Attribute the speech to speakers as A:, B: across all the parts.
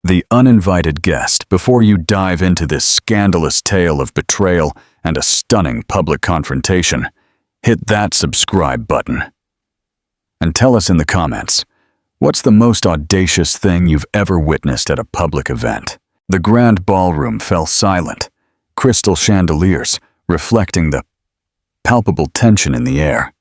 A: the uninvited guest before you dive into this scandalous tale of betrayal and a stunning public confrontation. Hit that subscribe button. And tell us in the comments, what's the most audacious thing you've ever witnessed at a public event? The grand ballroom fell silent, crystal chandeliers reflecting the palpable tension in the air.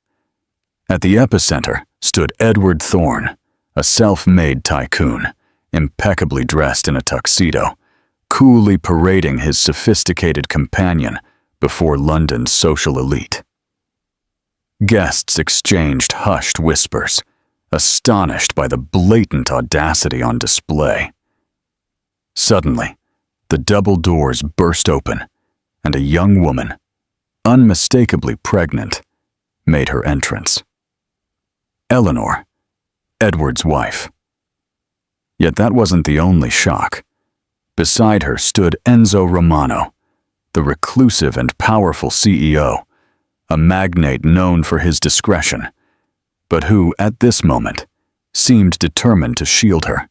A: At the epicenter stood Edward Thorne, a self-made tycoon, impeccably dressed in a tuxedo, coolly parading his sophisticated companion before London's social elite. Guests exchanged hushed whispers, astonished by the blatant audacity on display. Suddenly, the double doors burst open, and a young woman, unmistakably pregnant, made her entrance. Eleanor, Edward's wife. Yet that wasn't the only shock. Beside her stood Enzo Romano, the reclusive and powerful CEO, a magnate known for his discretion, but who, at this moment, seemed determined to shield her,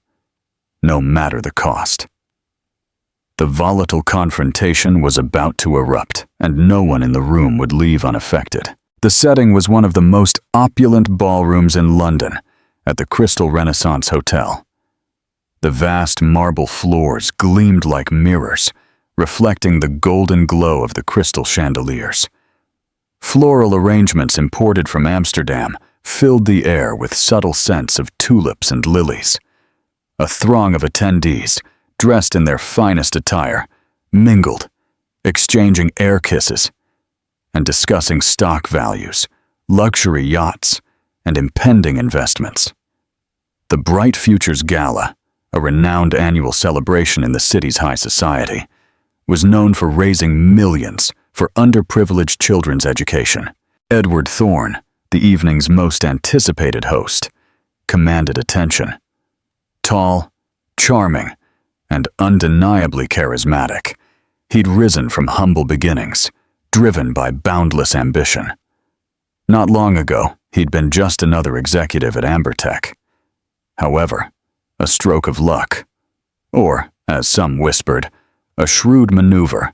A: no matter the cost. The volatile confrontation was about to erupt, and no one in the room would leave unaffected. The setting was one of the most opulent ballrooms in London, at the Crystal Renaissance Hotel. The vast marble floors gleamed like mirrors, reflecting the golden glow of the crystal chandeliers. Floral arrangements imported from Amsterdam filled the air with subtle scents of tulips and lilies. A throng of attendees, dressed in their finest attire, mingled, exchanging air kisses and discussing stock values, luxury yachts, and impending investments. The Bright Futures Gala, a renowned annual celebration in the city's high society, was known for raising millions for underprivileged children's education. Edward Thorne, the evening's most anticipated host, commanded attention. Tall, charming, and undeniably charismatic, he'd risen from humble beginnings, driven by boundless ambition. Not long ago, he'd been just another executive at Ambertech. However, a stroke of luck, or, as some whispered, a shrewd maneuver,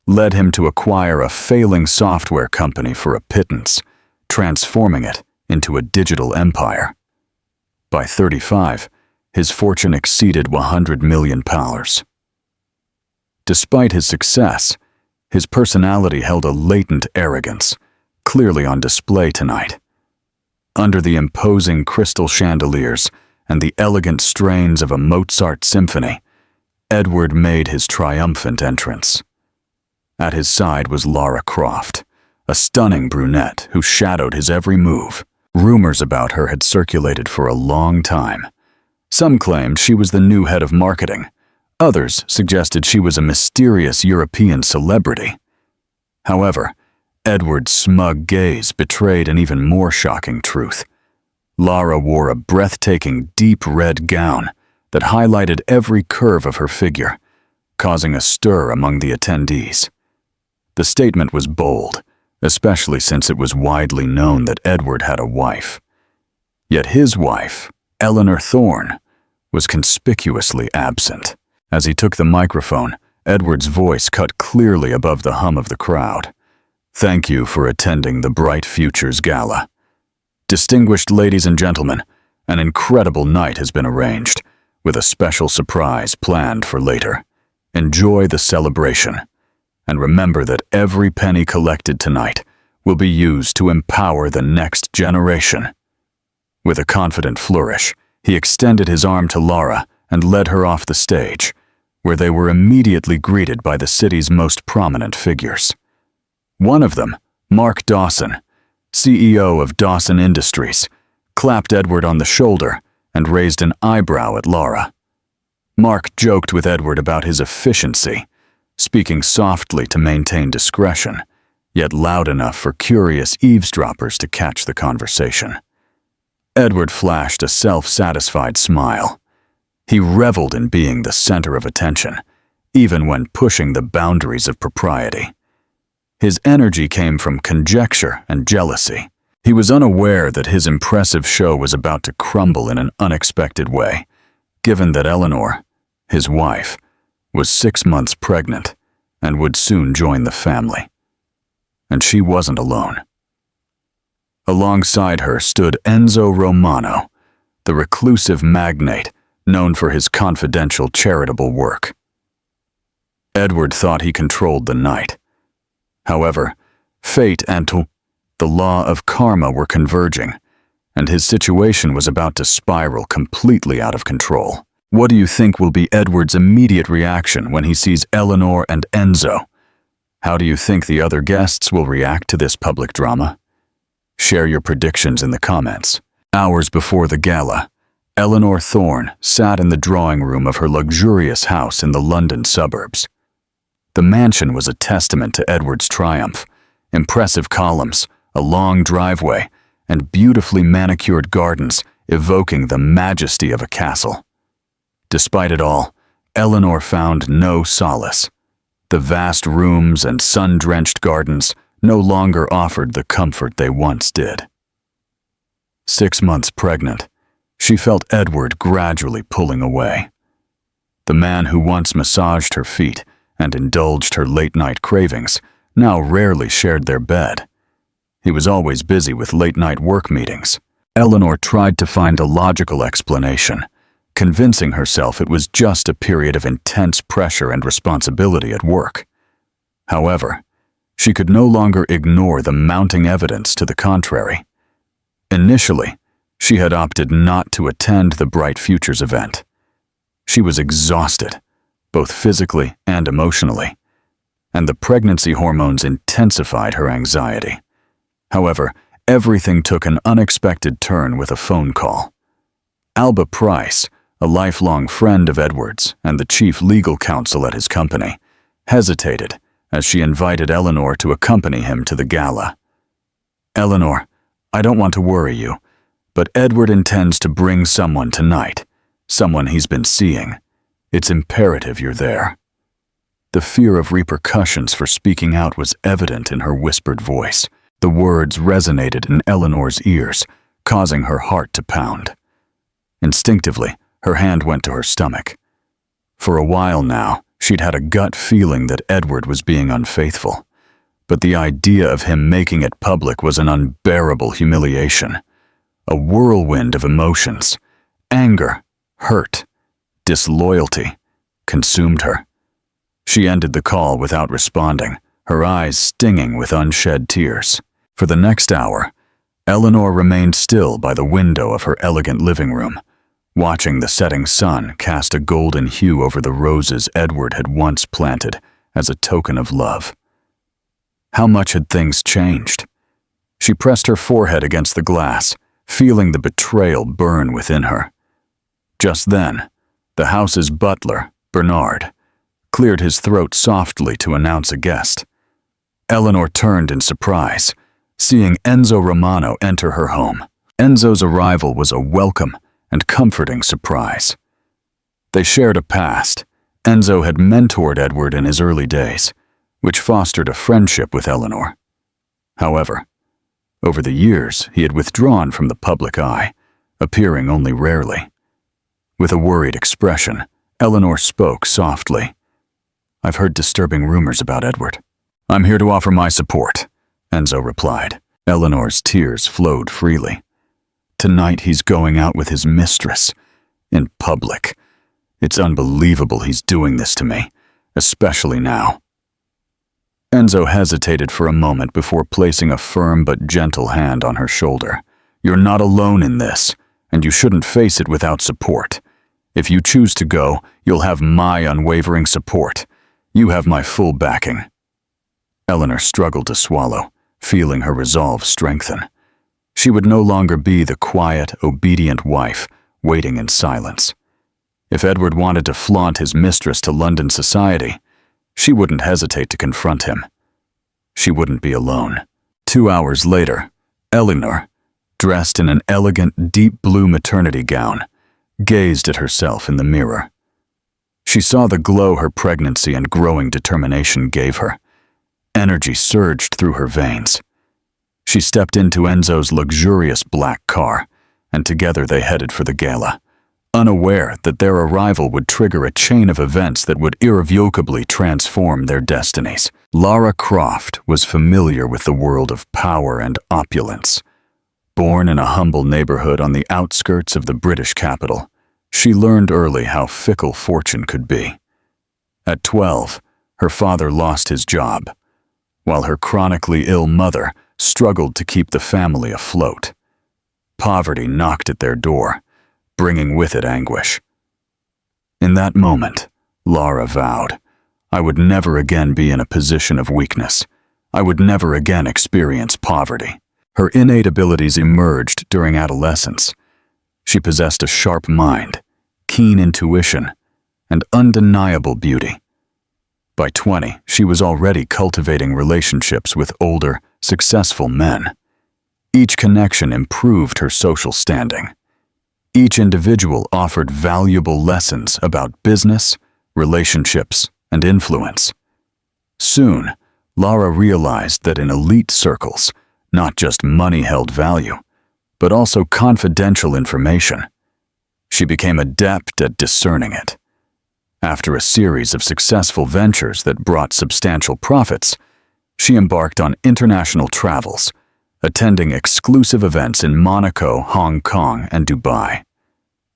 A: led him to acquire a failing software company for a pittance, transforming it into a digital empire. By 35, his fortune exceeded £100 million. Despite his success, his personality held a latent arrogance, clearly on display tonight. Under the imposing crystal chandeliers and the elegant strains of a Mozart symphony, Edward made his triumphant entrance. At his side was Lara Croft, a stunning brunette who shadowed his every move. Rumors about her had circulated for a long time. Some claimed she was the new head of marketing. Others suggested she was a mysterious European celebrity. However, Edward's smug gaze betrayed an even more shocking truth. Lara wore a breathtaking deep red gown that highlighted every curve of her figure, causing a stir among the attendees. The statement was bold, especially since it was widely known that Edward had a wife. Yet his wife, Eleanor Thorne, was conspicuously absent. As he took the microphone, Edward's voice cut clearly above the hum of the crowd. "Thank you for attending the Bright Futures Gala. Distinguished ladies and gentlemen, an incredible night has been arranged, with a special surprise planned for later. Enjoy the celebration, and remember that every penny collected tonight will be used to empower the next generation." With a confident flourish, he extended his arm to Lara and led her off the stage, where they were immediately greeted by the city's most prominent figures. One of them, Mark Dawson, CEO of Dawson Industries, clapped Edward on the shoulder and raised an eyebrow at Lara. Mark joked with Edward about his efficiency, speaking softly to maintain discretion, yet loud enough for curious eavesdroppers to catch the conversation. Edward flashed a self-satisfied smile. He reveled in being the center of attention, even when pushing the boundaries of propriety. His energy came from conjecture and jealousy. He was unaware that his impressive show was about to crumble in an unexpected way, given that Eleanor, His wife was 6 months pregnant and would soon join the family. And she wasn't alone. Alongside her stood Enzo Romano, the reclusive magnate known for his confidential charitable work. Edward thought he controlled the night. However, fate and the law of karma were converging, and his situation was about to spiral completely out of control. What do you think will be Edward's immediate reaction when he sees Eleanor and Enzo? How do you think the other guests will react to this public drama? Share your predictions in the comments. Hours before the gala, Eleanor Thorne sat in the drawing room of her luxurious house in the London suburbs. The mansion was a testament to Edward's triumph. Impressive columns, a long driveway, and beautifully manicured gardens evoking the majesty of a castle. Despite it all, Eleanor found no solace. The vast rooms and sun-drenched gardens no longer offered the comfort they once did. 6 months pregnant, she felt Edward gradually pulling away. The man who once massaged her feet and indulged her late-night cravings now rarely shared their bed. He was always busy with late-night work meetings. Eleanor tried to find a logical explanation, convincing herself it was just a period of intense pressure and responsibility at work. However, she could no longer ignore the mounting evidence to the contrary. Initially, she had opted not to attend the Bright Futures event. She was exhausted, both physically and emotionally, and the pregnancy hormones intensified her anxiety. However, everything took an unexpected turn with a phone call. Alba Price, a lifelong friend of Edward's and the chief legal counsel at his company, hesitated as she invited Eleanor to accompany him to the gala. "Eleanor, I don't want to worry you, but Edward intends to bring someone tonight, someone he's been seeing. It's imperative you're there." The fear of repercussions for speaking out was evident in her whispered voice. The words resonated in Eleanor's ears, causing her heart to pound. Instinctively, her hand went to her stomach. For a while now, she'd had a gut feeling that Edward was being unfaithful, but the idea of him making it public was an unbearable humiliation. A whirlwind of emotions, anger, hurt, disloyalty, consumed her. She ended the call without responding, her eyes stinging with unshed tears. For the next hour, Eleanor remained still by the window of her elegant living room, watching the setting sun cast a golden hue over the roses Edward had once planted as a token of love. How much had things changed? She pressed her forehead against the glass, feeling the betrayal burn within her. Just then, the house's butler, Bernard, cleared his throat softly to announce a guest. Eleanor turned in surprise, seeing Enzo Romano enter her home. Enzo's arrival was a welcome and comforting surprise. They shared a past. Enzo had mentored Edward in his early days, which fostered a friendship with Eleanor. However, over the years, he had withdrawn from the public eye, appearing only rarely. With a worried expression, Eleanor spoke softly. "I've heard disturbing rumors about Edward." "I'm here to offer my support," Enzo replied. Eleanor's tears flowed freely. "Tonight he's going out with his mistress, in public. It's unbelievable he's doing this to me, especially now." Enzo hesitated for a moment before placing a firm but gentle hand on her shoulder. "You're not alone in this, and you shouldn't face it without support. If you choose to go, you'll have my unwavering support. You have my full backing." Eleanor struggled to swallow, feeling her resolve strengthen. She would no longer be the quiet, obedient wife, waiting in silence. If Edward wanted to flaunt his mistress to London society, she wouldn't hesitate to confront him. She wouldn't be alone. 2 hours later, Eleanor, dressed in an elegant deep blue maternity gown, gazed at herself in the mirror. She saw the glow her pregnancy and growing determination gave her. Energy surged through her veins. She stepped into Enzo's luxurious black car, and together they headed for the gala, unaware that their arrival would trigger a chain of events that would irrevocably transform their destinies. Lara Croft was familiar with the world of power and opulence. Born in a humble neighborhood on the outskirts of the British capital, she learned early how fickle fortune could be. At 12, her father lost his job, while her chronically ill mother struggled to keep the family afloat. Poverty knocked at their door, bringing with it anguish. In that moment, Lara vowed, I would never again be in a position of weakness. I would never again experience poverty. Her innate abilities emerged during adolescence. She possessed a sharp mind, keen intuition, and undeniable beauty. By 20, she was already cultivating relationships with older, successful men. Each connection improved her social standing. Each individual offered valuable lessons about business, relationships, and influence. Soon, Lara realized that in elite circles, not just money held value, but also confidential information. She became adept at discerning it. After a series of successful ventures that brought substantial profits, she embarked on international travels, attending exclusive events in Monaco, Hong Kong, and Dubai.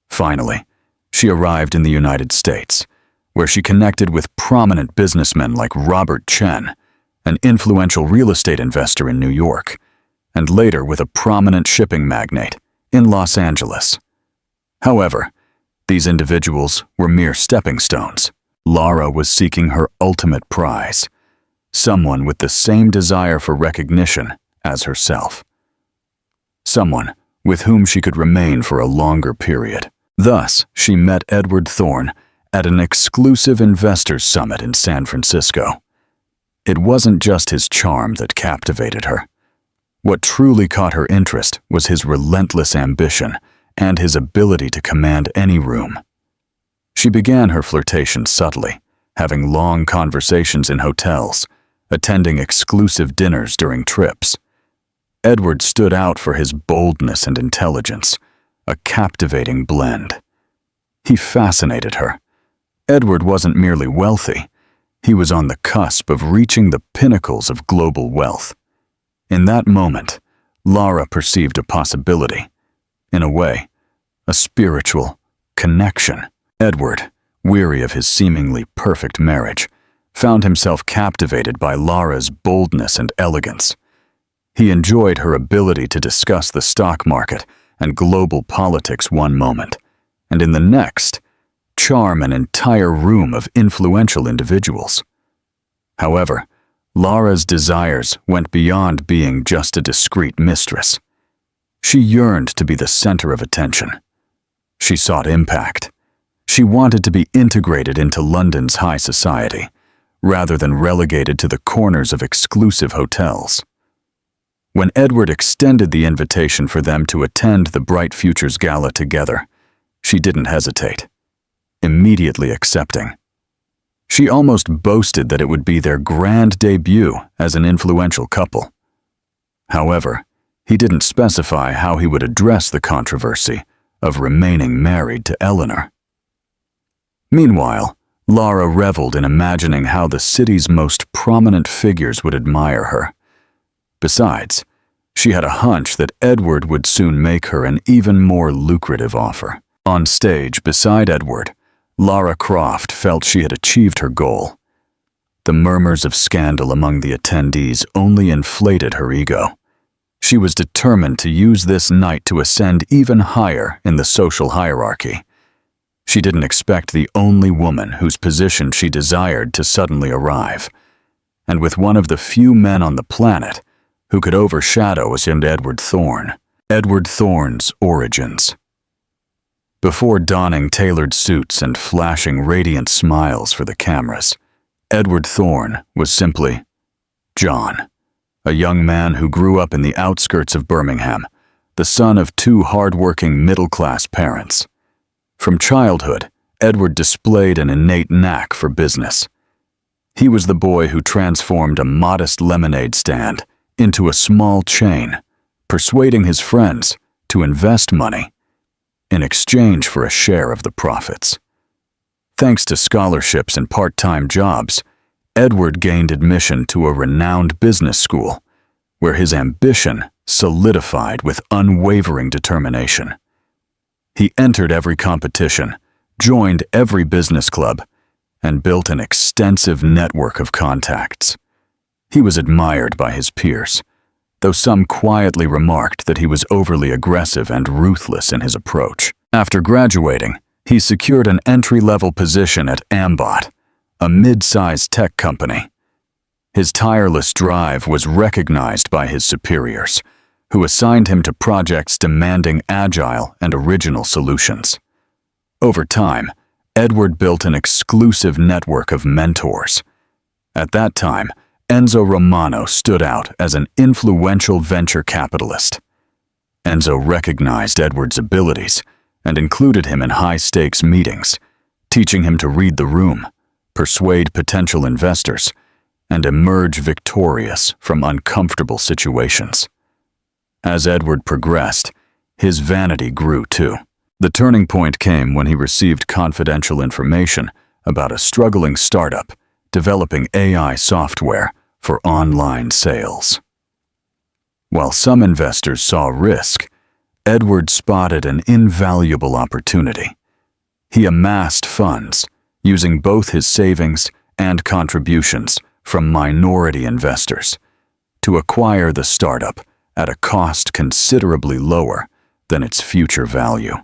A: Finally, she arrived in the United States, where she connected with prominent businessmen like Robert Chen, an influential real estate investor in New York, and later with a prominent shipping magnate in Los Angeles. However, these individuals were mere stepping stones. Lara was seeking her ultimate prize, someone with the same desire for recognition as herself. Someone with whom she could remain for a longer period. Thus, she met Edward Thorne at an exclusive investors' summit in San Francisco. It wasn't just his charm that captivated her. What truly caught her interest was his relentless ambition and his ability to command any room. She began her flirtation subtly, having long conversations in hotels, attending exclusive dinners during trips. Edward stood out for his boldness and intelligence, a captivating blend. He fascinated her. Edward wasn't merely wealthy. He was on the cusp of reaching the pinnacles of global wealth. In that moment, Lara perceived a possibility. In a way, a spiritual connection. Edward, weary of his seemingly perfect marriage, found himself captivated by Lara's boldness and elegance. He enjoyed her ability to discuss the stock market and global politics one moment, and in the next, charm an entire room of influential individuals. However, Lara's desires went beyond being just a discreet mistress. She yearned to be the center of attention. She sought impact. She wanted to be integrated into London's high society, rather than relegated to the corners of exclusive hotels. When Edward extended the invitation for them to attend the Bright Futures Gala together, she didn't hesitate, immediately accepting. She almost boasted that it would be their grand debut as an influential couple. However, he didn't specify how he would address the controversy of remaining married to Eleanor. Meanwhile, Lara reveled in imagining how the city's most prominent figures would admire her. Besides, she had a hunch that Edward would soon make her an even more lucrative offer. On stage beside Edward, Lara Croft felt she had achieved her goal. The murmurs of scandal among the attendees only inflated her ego. She was determined to use this night to ascend even higher in the social hierarchy. She didn't expect the only woman whose position she desired to suddenly arrive, and with one of the few men on the planet who could overshadow Edward Thorne. Edward Thorne's origins. Before donning tailored suits and flashing radiant smiles for the cameras, Edward Thorne was simply John, a young man who grew up in the outskirts of Birmingham, the son of two hard-working middle-class parents. From childhood, Edward displayed an innate knack for business. He was the boy who transformed a modest lemonade stand into a small chain, persuading his friends to invest money. in exchange for a share of the profits. Thanks to scholarships and part-time jobs, Edward gained admission to a renowned business school, where his ambition solidified with unwavering determination. He entered every competition, joined every business club, and built an extensive network of contacts. He was admired by his peers, though some quietly remarked that he was overly aggressive and ruthless in his approach. After graduating, he secured an entry-level position at Ambot, a mid-sized tech company. His tireless drive was recognized by his superiors, who assigned him to projects demanding agile and original solutions. Over time, Edward built an exclusive network of mentors. At that time, Enzo Romano stood out as an influential venture capitalist. Enzo recognized Edward's abilities and included him in high-stakes meetings, teaching him to read the room, persuade potential investors, and emerge victorious from uncomfortable situations. As Edward progressed, his vanity grew too. The turning point came when he received confidential information about a struggling startup developing AI software for online sales. While some investors saw risk, Edward spotted an invaluable opportunity. He amassed funds, using both his savings and contributions from minority investors, to acquire the startup at a cost considerably lower than its future value.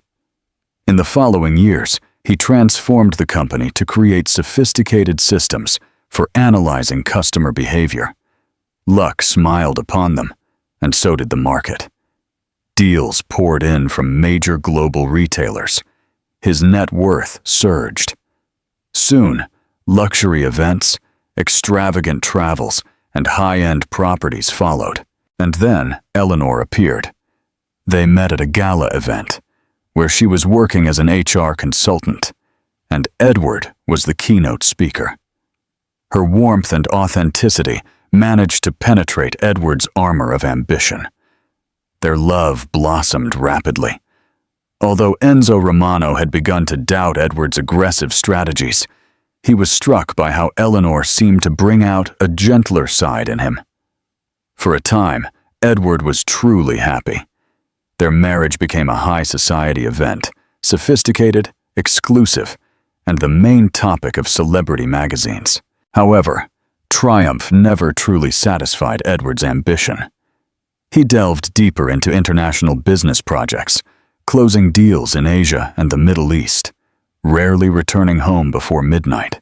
A: In the following years, he transformed the company to create sophisticated systems for analyzing customer behavior. Luck smiled upon them, and so did the market. Deals poured in from major global retailers. His net worth surged. Soon, luxury events, extravagant travels, and high-end properties followed. And then Eleanor appeared. They met at a gala event, where she was working as an HR consultant, and Edward was the keynote speaker. Her warmth and authenticity managed to penetrate Edward's armor of ambition. Their love blossomed rapidly. Although Enzo Romano had begun to doubt Edward's aggressive strategies, he was struck by how Eleanor seemed to bring out a gentler side in him. For a time, Edward was truly happy. Their marriage became a high society event, sophisticated, exclusive, and the main topic of celebrity magazines. However, triumph never truly satisfied Edward's ambition. He delved deeper into international business projects, closing deals in Asia and the Middle East, rarely returning home before midnight.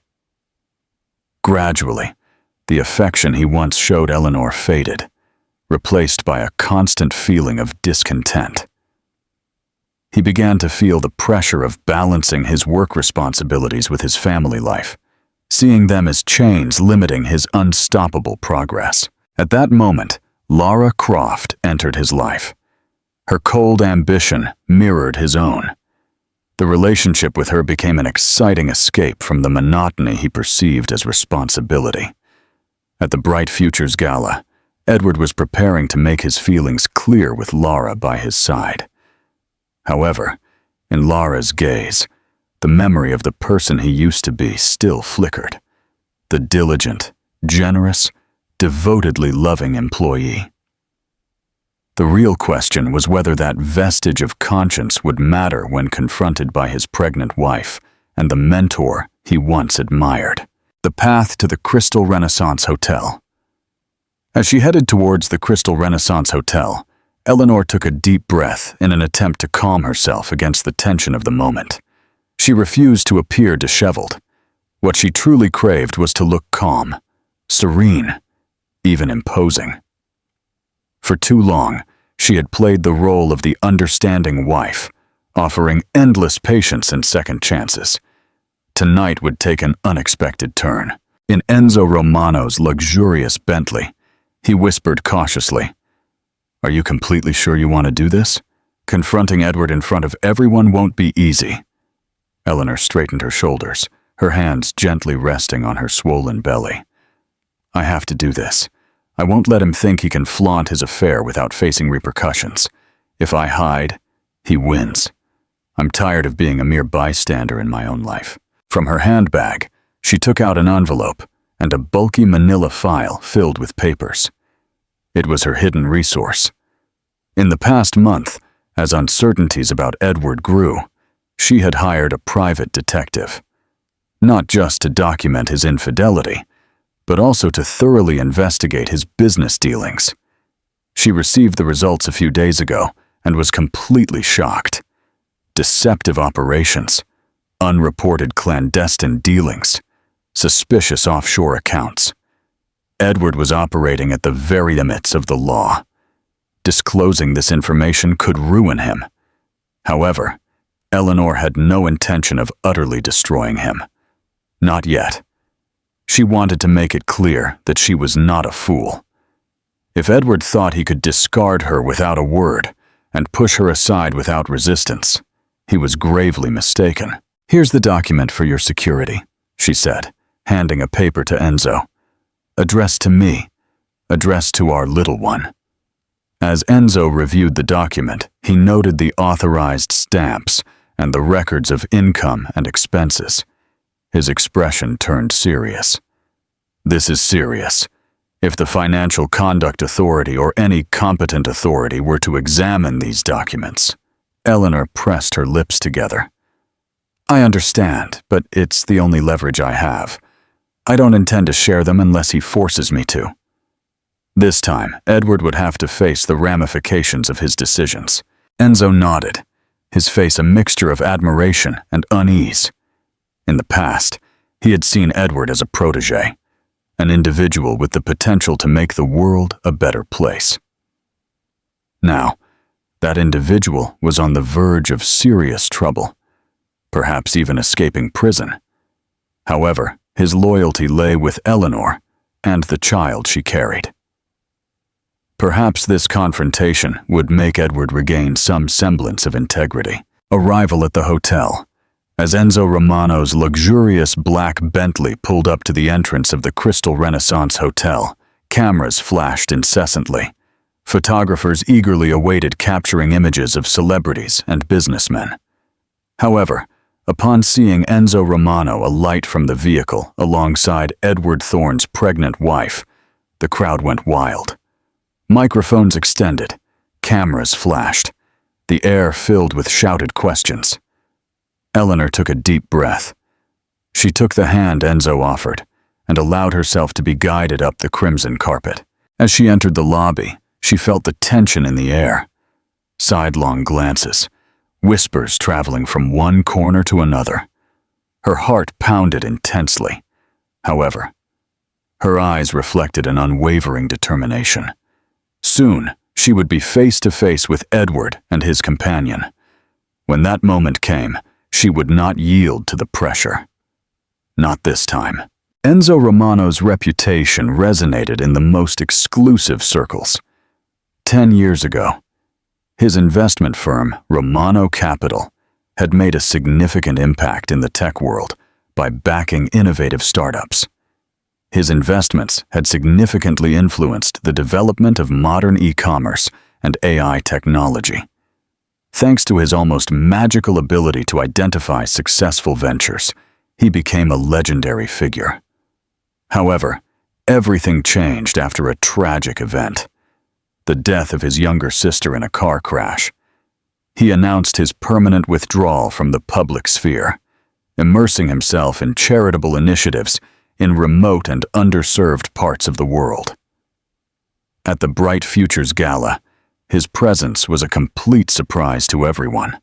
A: Gradually, the affection he once showed Eleanor faded, replaced by a constant feeling of discontent. He began to feel the pressure of balancing his work responsibilities with his family life, seeing them as chains limiting his unstoppable progress. At that moment, Lara Croft entered his life. Her cold ambition mirrored his own. The relationship with her became an exciting escape from the monotony he perceived as responsibility. At the Bright Futures Gala, Edward was preparing to make his feelings clear with Lara by his side. However, in Lara's gaze, the memory of the person he used to be still flickered. The diligent, generous, devotedly loving employee. The real question was whether that vestige of conscience would matter when confronted by his pregnant wife and the mentor he once admired. The path to the Crystal Renaissance Hotel. As she headed towards the Crystal Renaissance Hotel, Eleanor took a deep breath in an attempt to calm herself against the tension of the moment. She refused to appear disheveled. What she truly craved was to look calm, serene, even imposing. For too long, she had played the role of the understanding wife, offering endless patience and second chances. Tonight would take an unexpected turn. In Enzo Romano's luxurious Bentley, he whispered cautiously, "Are you completely sure you want to do this? Confronting Edward in front of everyone won't be easy." Eleanor straightened her shoulders, her hands gently resting on her swollen belly. "I have to do this. I won't let him think he can flaunt his affair without facing repercussions. If I hide, he wins. I'm tired of being a mere bystander in my own life." From her handbag, she took out an envelope and a bulky manila file filled with papers. It was her hidden resource. In the past month, as uncertainties about Edward grew, she had hired a private detective, not just to document his infidelity, but also to thoroughly investigate his business dealings. She received the results a few days ago and was completely shocked. Deceptive operations, unreported clandestine dealings, suspicious offshore accounts. Edward was operating at the very limits of the law. Disclosing this information could ruin him. However, Eleanor had no intention of utterly destroying him. Not yet. She wanted to make it clear that she was not a fool. If Edward thought he could discard her without a word and push her aside without resistance, he was gravely mistaken. "Here's the document for your security," she said, handing a paper to Enzo. "Addressed to me, addressed to our little one." As Enzo reviewed the document, he noted the authorized stamps and the records of income and expenses. His expression turned serious. "This is serious. If the Financial Conduct Authority or any competent authority were to examine these documents." Eleanor pressed her lips together. "I understand, but it's the only leverage I have. I don't intend to share them unless he forces me to." This time, Edward would have to face the ramifications of his decisions. Enzo nodded, his face a mixture of admiration and unease. In the past, he had seen Edward as a protege, an individual with the potential to make the world a better place. Now, that individual was on the verge of serious trouble, perhaps even escaping prison. However, his loyalty lay with Eleanor and the child she carried. Perhaps this confrontation would make Edward regain some semblance of integrity. Arrival at the hotel. As Enzo Romano's luxurious black Bentley pulled up to the entrance of the Crystal Renaissance Hotel, cameras flashed incessantly. Photographers eagerly awaited capturing images of celebrities and businessmen. However, upon seeing Enzo Romano alight from the vehicle alongside Edward Thorne's pregnant wife, the crowd went wild. Microphones extended, cameras flashed, the air filled with shouted questions. Eleanor took a deep breath. She took the hand Enzo offered and allowed herself to be guided up the crimson carpet. As she entered the lobby, she felt the tension in the air. Sidelong glances, whispers traveling from one corner to another. Her heart pounded intensely. However, her eyes reflected an unwavering determination. Soon, she would be face to face with Edward and his companion. When that moment came, she would not yield to the pressure. Not this time. Enzo Romano's reputation resonated in the most exclusive circles. 10 years ago, his investment firm, Romano Capital, had made a significant impact in the tech world by backing innovative startups. His investments had significantly influenced the development of modern e-commerce and AI technology. Thanks to his almost magical ability to identify successful ventures, he became a legendary figure. However, everything changed after a tragic event: the death of his younger sister in a car crash. He announced his permanent withdrawal from the public sphere, immersing himself in charitable initiatives in remote and underserved parts of the world. At the Bright Futures Gala, his presence was a complete surprise to everyone.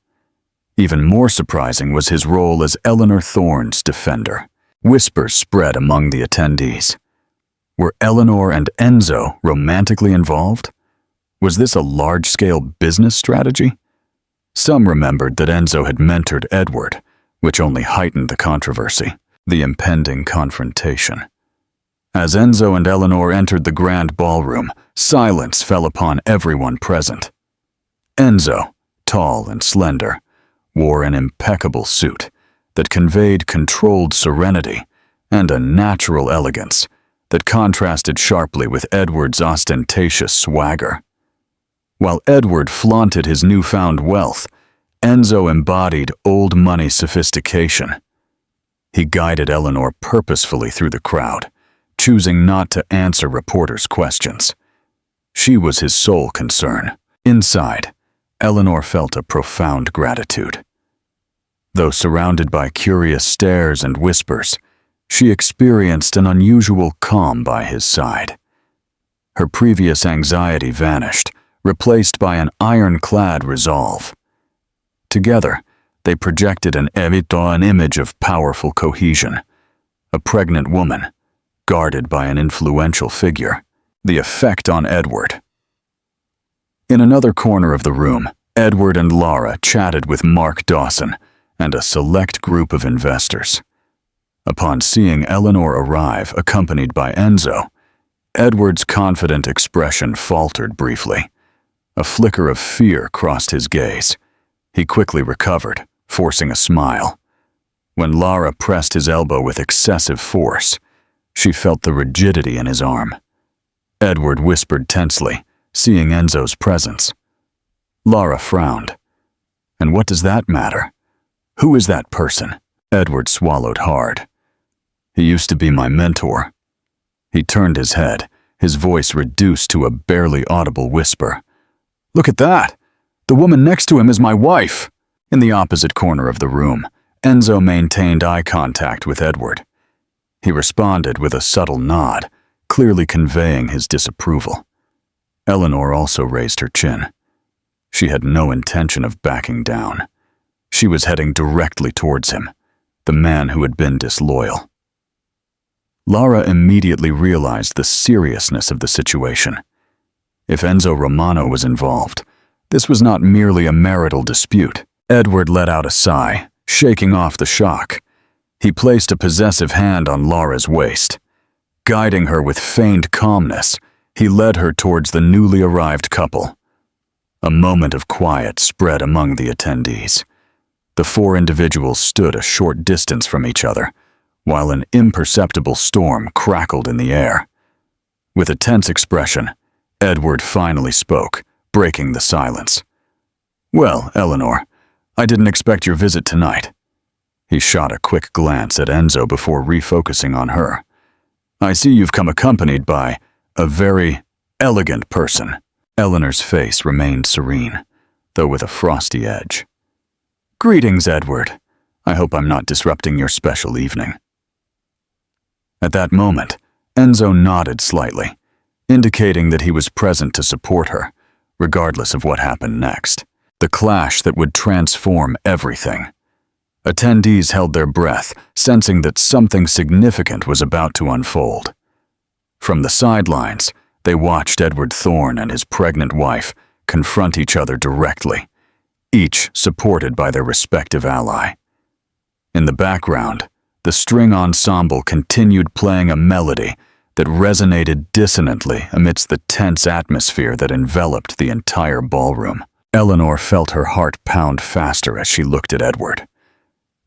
A: Even more surprising was his role as Eleanor Thorne's defender. Whispers spread among the attendees. Were Eleanor and Enzo romantically involved? Was this a large-scale business strategy? Some remembered that Enzo had mentored Edward, which only heightened the controversy. The impending confrontation. As Enzo and Eleanor entered the grand ballroom, silence fell upon everyone present. Enzo, tall and slender, wore an impeccable suit that conveyed controlled serenity and a natural elegance that contrasted sharply with Edward's ostentatious swagger. While Edward flaunted his newfound wealth, Enzo embodied old money sophistication. He guided Eleanor purposefully through the crowd, choosing not to answer reporters' questions. She was his sole concern. Inside, Eleanor felt a profound gratitude. Though surrounded by curious stares and whispers, she experienced an unusual calm by his side. Her previous anxiety vanished, replaced by an ironclad resolve. Together, they projected an image of powerful cohesion. A pregnant woman, guarded by an influential figure. The effect on Edward. In another corner of the room, Edward and Laura chatted with Mark Dawson and a select group of investors. Upon seeing Eleanor arrive accompanied by Enzo, Edward's confident expression faltered briefly. A flicker of fear crossed his gaze. He quickly recovered, forcing a smile. When Laura pressed his elbow with excessive force, she felt the rigidity in his arm. Edward whispered tensely, seeing Enzo's presence. Laura frowned. And what does that matter? Who is that person? Edward swallowed hard. He used to be my mentor. He turned his head, his voice reduced to a barely audible whisper. Look at that! The woman next to him is my wife! In the opposite corner of the room, Enzo maintained eye contact with Edward. He responded with a subtle nod, clearly conveying his disapproval. Eleanor also raised her chin. She had no intention of backing down. She was heading directly towards him, the man who had been disloyal. Laura immediately realized the seriousness of the situation. If Enzo Romano was involved, this was not merely a marital dispute. Edward let out a sigh, shaking off the shock. He placed a possessive hand on Laura's waist. Guiding her with feigned calmness, he led her towards the newly arrived couple. A moment of quiet spread among the attendees. The four individuals stood a short distance from each other, while an imperceptible storm crackled in the air. With a tense expression, Edward finally spoke, breaking the silence. Well, Eleanor, I didn't expect your visit tonight. He shot a quick glance at Enzo before refocusing on her. I see you've come accompanied by a very elegant person. Eleanor's face remained serene, though with a frosty edge. Greetings, Edward. I hope I'm not disrupting your special evening. At that moment, Enzo nodded slightly, indicating that he was present to support her, regardless of what happened next. The clash that would transform everything. Attendees held their breath, sensing that something significant was about to unfold. From the sidelines, they watched Edward Thorne and his pregnant wife confront each other directly, each supported by their respective ally. In the background, the string ensemble continued playing a melody that resonated dissonantly amidst the tense atmosphere that enveloped the entire ballroom. Eleanor felt her heart pound faster as she looked at Edward.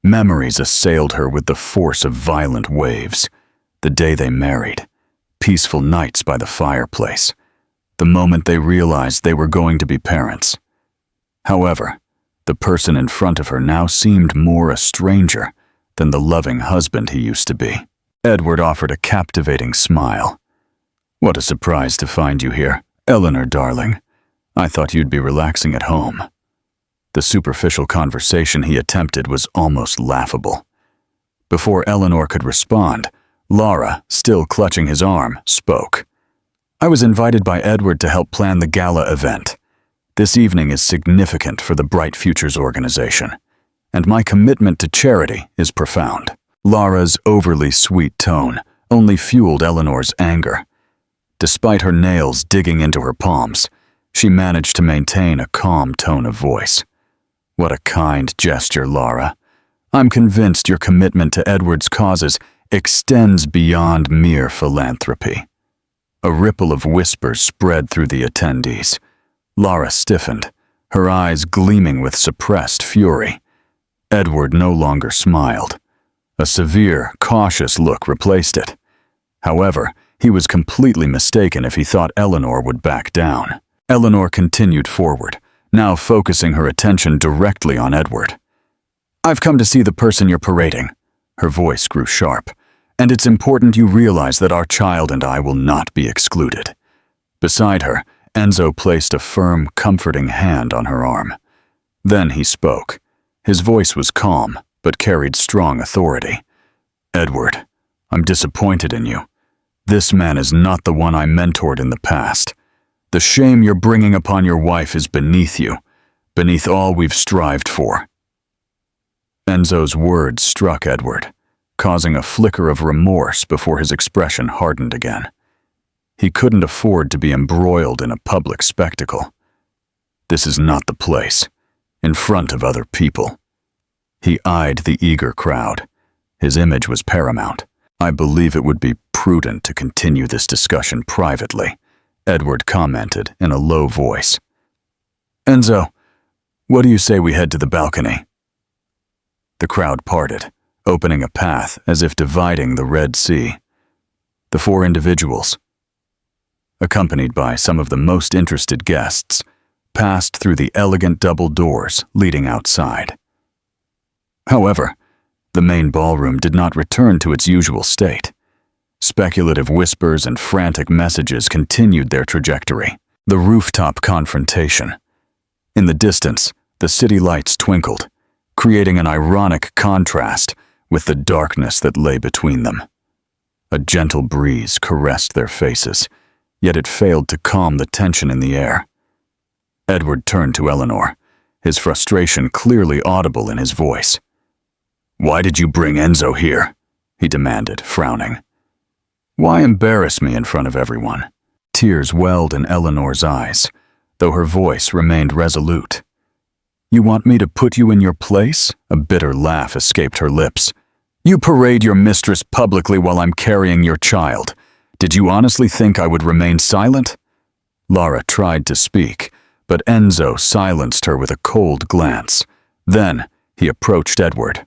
A: Memories assailed her with the force of violent waves. The day they married, peaceful nights by the fireplace, the moment they realized they were going to be parents. However, the person in front of her now seemed more a stranger than the loving husband he used to be. Edward offered a captivating smile. What a surprise to find you here, Eleanor, darling. I thought you'd be relaxing at home. The superficial conversation he attempted was almost laughable. Before Eleanor could respond, Laura, still clutching his arm, spoke. I was invited by Edward to help plan the gala event. This evening is significant for the Bright Futures organization, and my commitment to charity is profound. Laura's overly sweet tone only fueled Eleanor's anger. Despite her nails digging into her palms, she managed to maintain a calm tone of voice. What a kind gesture, Laura. I'm convinced your commitment to Edward's causes extends beyond mere philanthropy. A ripple of whispers spread through the attendees. Laura stiffened, her eyes gleaming with suppressed fury. Edward no longer smiled. A severe, cautious look replaced it. However, he was completely mistaken if he thought Eleanor would back down. Eleanor continued forward, now focusing her attention directly on Edward. "I've come to see the person you're parading." Her voice grew sharp. "And it's important you realize that our child and I will not be excluded." Beside her, Enzo placed a firm, comforting hand on her arm. Then he spoke. His voice was calm, but carried strong authority. "Edward, I'm disappointed in you. This man is not the one I mentored in the past. The shame you're bringing upon your wife is beneath you, beneath all we've strived for." Enzo's words struck Edward, causing a flicker of remorse before his expression hardened again. He couldn't afford to be embroiled in a public spectacle. This is not the place, in front of other people. He eyed the eager crowd. His image was paramount. "I believe it would be prudent to continue this discussion privately," Edward commented in a low voice. "Enzo, what do you say we head to the balcony?" The crowd parted, opening a path as if dividing the Red Sea. The four individuals, accompanied by some of the most interested guests, passed through the elegant double doors leading outside. However, the main ballroom did not return to its usual state. Speculative whispers and frantic messages continued their trajectory. The rooftop confrontation. In the distance, the city lights twinkled, creating an ironic contrast with the darkness that lay between them. A gentle breeze caressed their faces, yet it failed to calm the tension in the air. Edward turned to Eleanor, his frustration clearly audible in his voice. "Why did you bring Enzo here?" he demanded, frowning. "Why embarrass me in front of everyone?" Tears welled in Eleanor's eyes, though her voice remained resolute. "You want me to put you in your place?" A bitter laugh escaped her lips. "You parade your mistress publicly while I'm carrying your child. Did you honestly think I would remain silent?" Lara tried to speak, but Enzo silenced her with a cold glance. Then he approached Edward.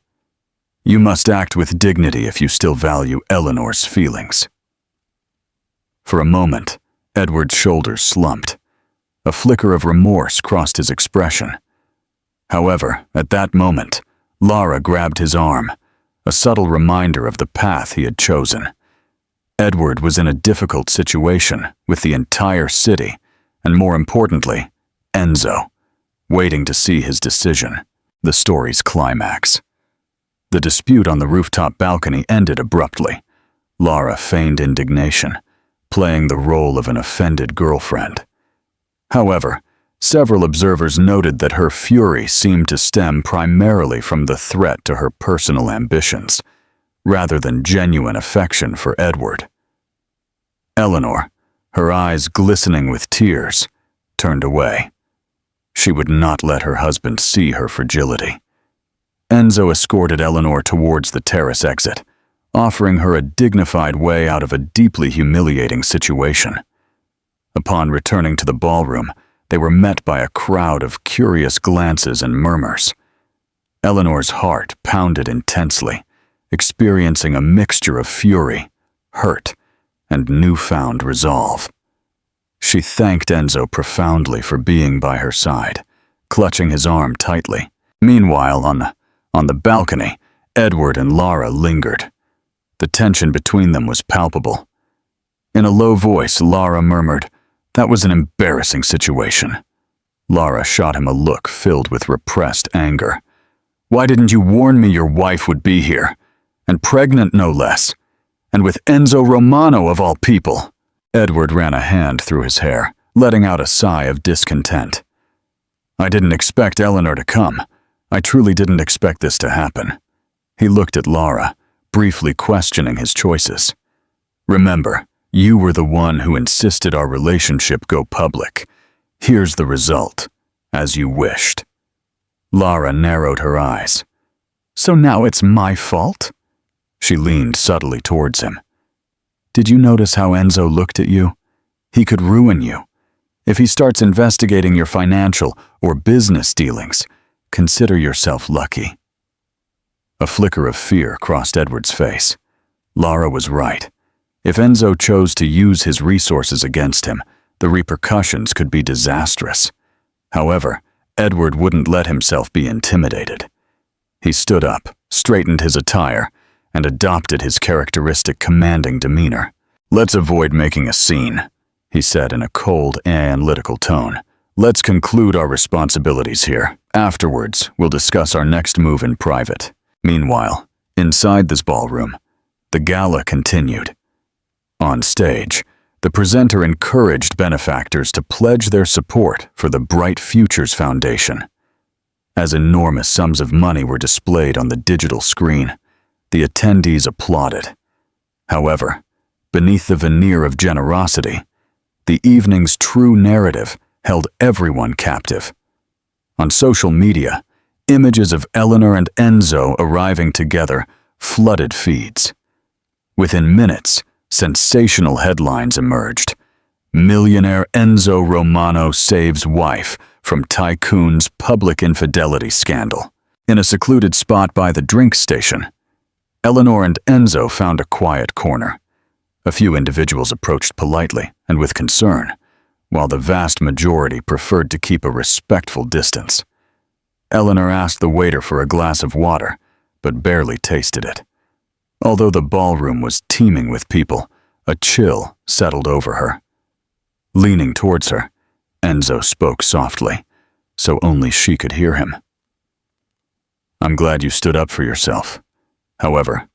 A: "You must act with dignity if you still value Eleanor's feelings." For a moment, Edward's shoulders slumped. A flicker of remorse crossed his expression. However, at that moment, Lara grabbed his arm, a subtle reminder of the path he had chosen. Edward was in a difficult situation with the entire city, and more importantly, Enzo, waiting to see his decision, the story's climax. The dispute on the rooftop balcony ended abruptly. Lara feigned indignation, playing the role of an offended girlfriend. However, several observers noted that her fury seemed to stem primarily from the threat to her personal ambitions, rather than genuine affection for Edward. Eleanor, her eyes glistening with tears, turned away. She would not let her husband see her fragility. Enzo escorted Eleanor towards the terrace exit, offering her a dignified way out of a deeply humiliating situation. Upon returning to the ballroom, they were met by a crowd of curious glances and murmurs. Eleanor's heart pounded intensely, experiencing a mixture of fury, hurt, and newfound resolve. She thanked Enzo profoundly for being by her side, clutching his arm tightly. Meanwhile, on the balcony, Edward and Lara lingered. The tension between them was palpable. In a low voice, Lara murmured, "That was an embarrassing situation." Lara shot him a look filled with repressed anger. "Why didn't you warn me your wife would be here? And pregnant, no less. And with Enzo Romano of all people." Edward ran a hand through his hair, letting out a sigh of discontent. "I didn't expect Eleanor to come. I truly didn't expect this to happen." He looked at Lara, briefly questioning his choices. "Remember, you were the one who insisted our relationship go public. Here's the result, as you wished." Lara narrowed her eyes. "So now it's my fault?" She leaned subtly towards him. "Did you notice how Enzo looked at you? He could ruin you. If he starts investigating your financial or business dealings, consider yourself lucky." A flicker of fear crossed Edward's face. Lara was right. If Enzo chose to use his resources against him, the repercussions could be disastrous. However, Edward wouldn't let himself be intimidated. He stood up, straightened his attire, and adopted his characteristic commanding demeanor. "Let's avoid making a scene," he said in a cold, analytical tone. "Let's conclude our responsibilities here. Afterwards, we'll discuss our next move in private." Meanwhile, inside this ballroom, the gala continued. On stage, the presenter encouraged benefactors to pledge their support for the Bright Futures Foundation. As enormous sums of money were displayed on the digital screen, the attendees applauded. However, beneath the veneer of generosity, the evening's true narrative held everyone captive. On social media, images of Eleanor and Enzo arriving together flooded feeds. Within minutes, sensational headlines emerged. "Millionaire Enzo Romano saves wife from tycoon's public infidelity scandal." In a secluded spot by the drink station, Eleanor and Enzo found a quiet corner. A few individuals approached politely and with concern, while the vast majority preferred to keep a respectful distance. Eleanor asked the waiter for a glass of water, but barely tasted it. Although the ballroom was teeming with people, a chill settled over her. Leaning towards her, Enzo spoke softly, so only she could hear him. "I'm glad you stood up for yourself. However,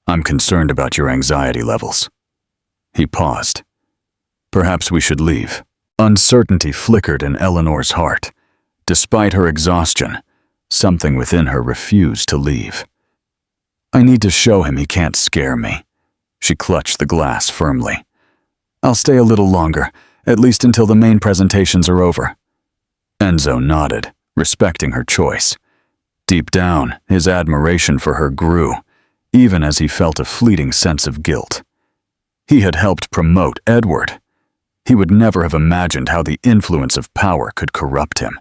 A: I'm concerned about your anxiety levels." He paused. "Perhaps we should leave." Uncertainty flickered in Eleanor's heart. Despite her exhaustion, something within her refused to leave. "I need to show him he can't scare me." She clutched the glass firmly. "I'll stay a little longer, at least until the main presentations are over." Enzo nodded, respecting her choice. Deep down, his admiration for her grew, even as he felt a fleeting sense of guilt. He had helped promote Edward. He would never have imagined how the influence of power could corrupt him.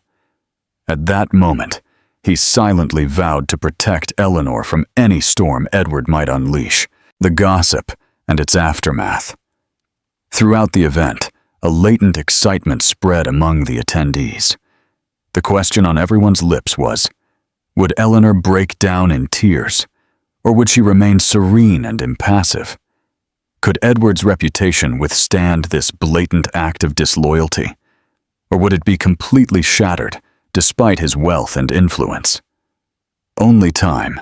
A: At that moment, he silently vowed to protect Eleanor from any storm Edward might unleash, the gossip and its aftermath. Throughout the event, a latent excitement spread among the attendees. The question on everyone's lips was, would Eleanor break down in tears, or would she remain serene and impassive? Could Edward's reputation withstand this blatant act of disloyalty, or would it be completely shattered despite his wealth and influence? Only time,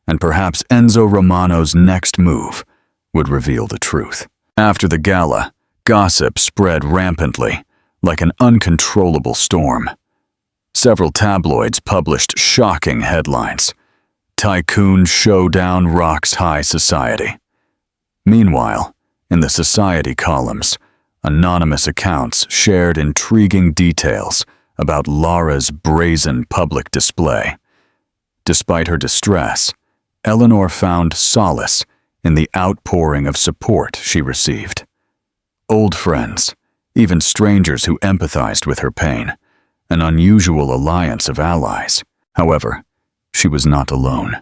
A: and perhaps Enzo Romano's next move, would reveal the truth. After the gala, gossip spread rampantly, like an uncontrollable storm. Several tabloids published shocking headlines. "Tycoon Showdown Rocks High Society." Meanwhile, in the society columns, anonymous accounts shared intriguing details about Laura's brazen public display. Despite her distress, Eleanor found solace in the outpouring of support she received. Old friends, even strangers who empathized with her pain, an unusual alliance of allies. However, she was not alone.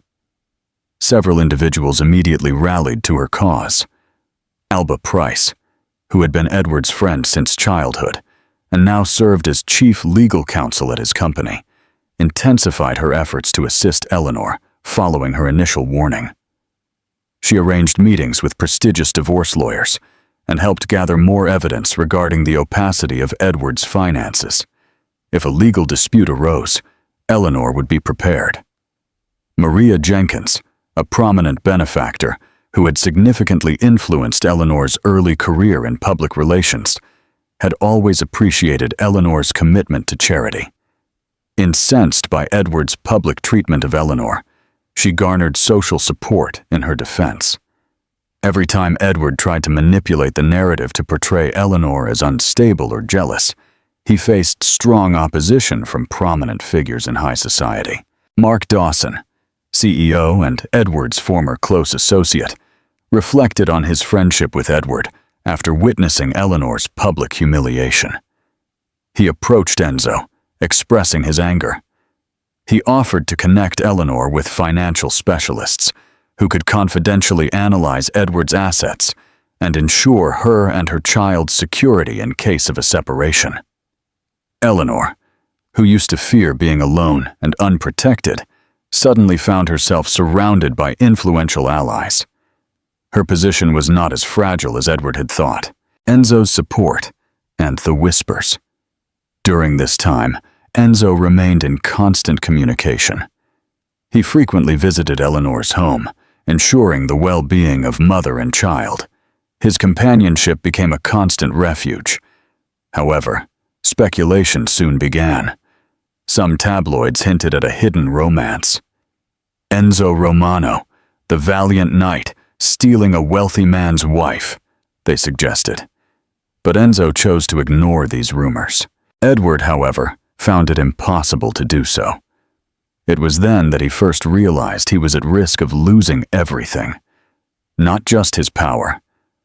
A: Several individuals immediately rallied to her cause. Alba Price, who had been Edward's friend since childhood and now served as chief legal counsel at his company, intensified her efforts to assist Eleanor following her initial warning. She arranged meetings with prestigious divorce lawyers and helped gather more evidence regarding the opacity of Edward's finances. If a legal dispute arose, Eleanor would be prepared. Maria Jenkins, a prominent benefactor who had significantly influenced Eleanor's early career in public relations, had always appreciated Eleanor's commitment to charity. Incensed by Edward's public treatment of Eleanor, she garnered social support in her defense. Every time Edward tried to manipulate the narrative to portray Eleanor as unstable or jealous, he faced strong opposition from prominent figures in high society. Mark Dawson, CEO and Edward's former close associate, reflected on his friendship with Edward after witnessing Eleanor's public humiliation. He approached Enzo, expressing his anger. He offered to connect Eleanor with financial specialists who could confidentially analyze Edward's assets and ensure her and her child's security in case of a separation. Eleanor, who used to fear being alone and unprotected, suddenly found herself surrounded by influential allies. Her position was not as fragile as Edward had thought. Enzo's support and the whispers. During this time, Enzo remained in constant communication. He frequently visited Eleanor's home, ensuring the well-being of mother and child. His companionship became a constant refuge. However, speculation soon began. Some tabloids hinted at a hidden romance. Enzo Romano, the valiant knight, stealing a wealthy man's wife, they suggested. But Enzo chose to ignore these rumors. Edward, however, found it impossible to do so. It was then that he first realized he was at risk of losing everything. Not just his power,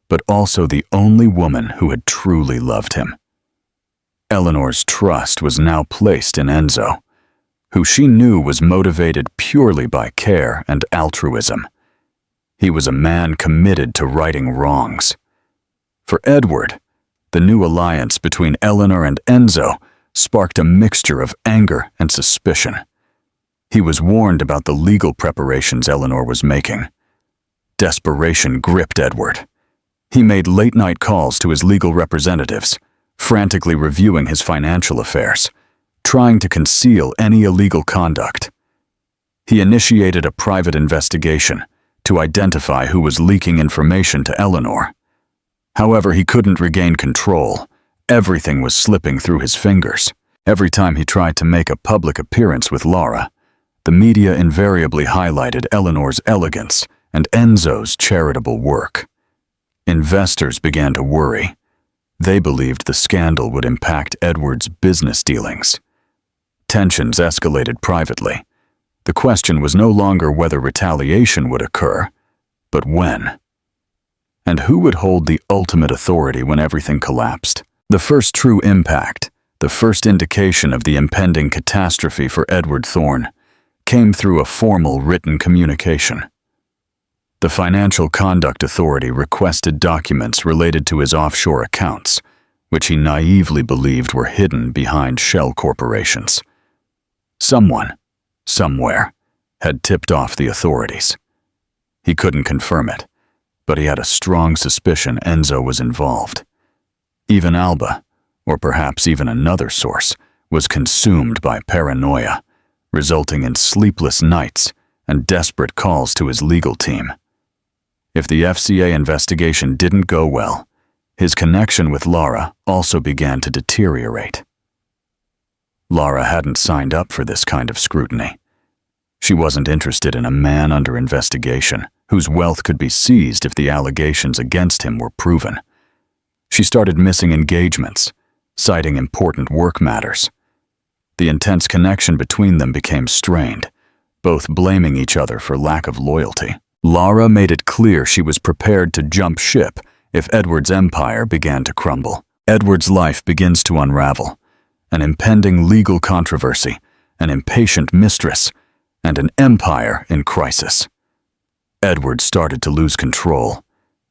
A: but also the only woman who had truly loved him. Eleanor's trust was now placed in Enzo, who she knew was motivated purely by care and altruism. He was a man committed to righting wrongs. For Edward, the new alliance between Eleanor and Enzo sparked a mixture of anger and suspicion. He was warned about the legal preparations Eleanor was making. Desperation gripped Edward. He made late-night calls to his legal representatives, frantically reviewing his financial affairs, trying to conceal any illegal conduct. He initiated a private investigation to identify who was leaking information to Eleanor. However, he couldn't regain control. Everything was slipping through his fingers. Every time he tried to make a public appearance with Laura, the media invariably highlighted Eleanor's elegance and Enzo's charitable work. Investors began to worry. They believed the scandal would impact Edward's business dealings. Tensions escalated privately. The question was no longer whether retaliation would occur, but when. And who would hold the ultimate authority when everything collapsed? The first true impact, the first indication of the impending catastrophe for Edward Thorne, came through a formal written communication. The Financial Conduct Authority requested documents related to his offshore accounts, which he naively believed were hidden behind shell corporations. Someone, somewhere, had tipped off the authorities. He couldn't confirm it, but he had a strong suspicion Enzo was involved. Even Alba, or perhaps even another source, was consumed by paranoia, resulting in sleepless nights and desperate calls to his legal team. If the FCA investigation didn't go well, his connection with Laura also began to deteriorate. Laura hadn't signed up for this kind of scrutiny. She wasn't interested in a man under investigation whose wealth could be seized if the allegations against him were proven. She started missing engagements, citing important work matters. The intense connection between them became strained, both blaming each other for lack of loyalty. Laura made it clear she was prepared to jump ship if Edward's empire began to crumble. Edward's life begins to unravel. An impending legal controversy, an impatient mistress, and an empire in crisis. Edward started to lose control.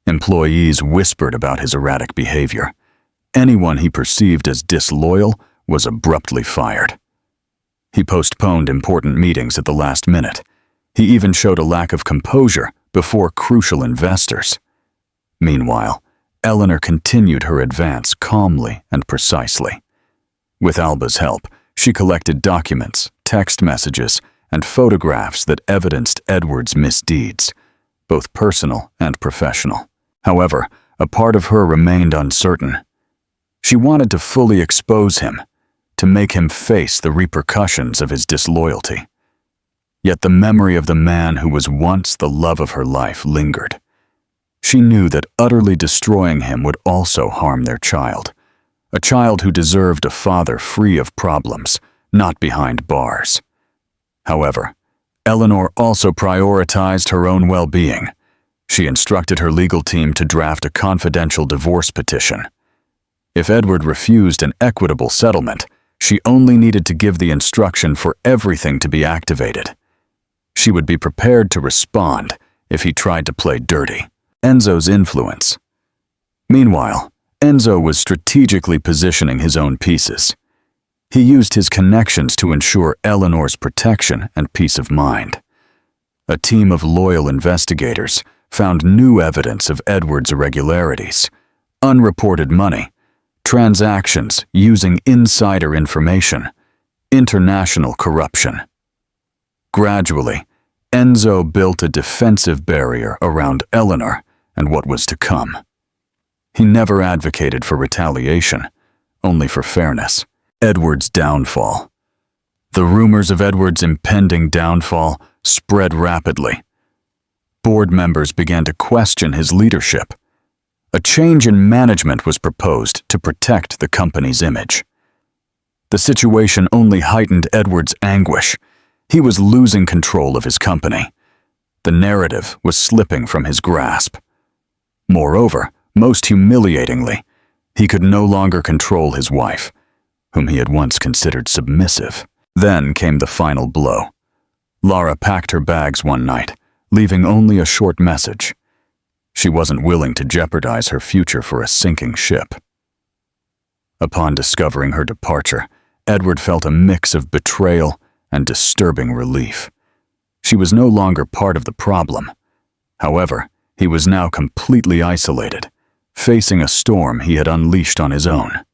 A: Employees whispered about his erratic behavior. Anyone he perceived as disloyal was abruptly fired. He postponed important meetings at the last minute. He even showed a lack of composure before crucial investors. Meanwhile, Eleanor continued her advance calmly and precisely. With Alba's help, she collected documents, text messages, and photographs that evidenced Edward's misdeeds, both personal and professional. However, a part of her remained uncertain. She wanted to fully expose him, to make him face the repercussions of his disloyalty. Yet the memory of the man who was once the love of her life lingered. She knew that utterly destroying him would also harm their child, a child who deserved a father free of problems, not behind bars. However, Eleanor also prioritized her own well-being. She instructed her legal team to draft a confidential divorce petition. If Edward refused an equitable settlement, she only needed to give the instruction for everything to be activated. She would be prepared to respond if he tried to play dirty. Enzo's influence. Meanwhile, Enzo was strategically positioning his own pieces. He used his connections to ensure Eleanor's protection and peace of mind. A team of loyal investigators found new evidence of Edward's irregularities, unreported money, transactions using insider information, international corruption. Gradually, Enzo built a defensive barrier around Eleanor and what was to come. He never advocated for retaliation, only for fairness. Edward's downfall. The rumors of Edward's impending downfall spread rapidly. Board members began to question his leadership. A change in management was proposed to protect the company's image. The situation only heightened Edward's anguish. He was losing control of his company. The narrative was slipping from his grasp. Moreover, most humiliatingly, he could no longer control his wife, whom he had once considered submissive. Then came the final blow. Lara packed her bags one night, leaving only a short message. She wasn't willing to jeopardize her future for a sinking ship. Upon discovering her departure, Edward felt a mix of betrayal and disturbing relief. She was no longer part of the problem. However, he was now completely isolated, facing a storm he had unleashed on his own.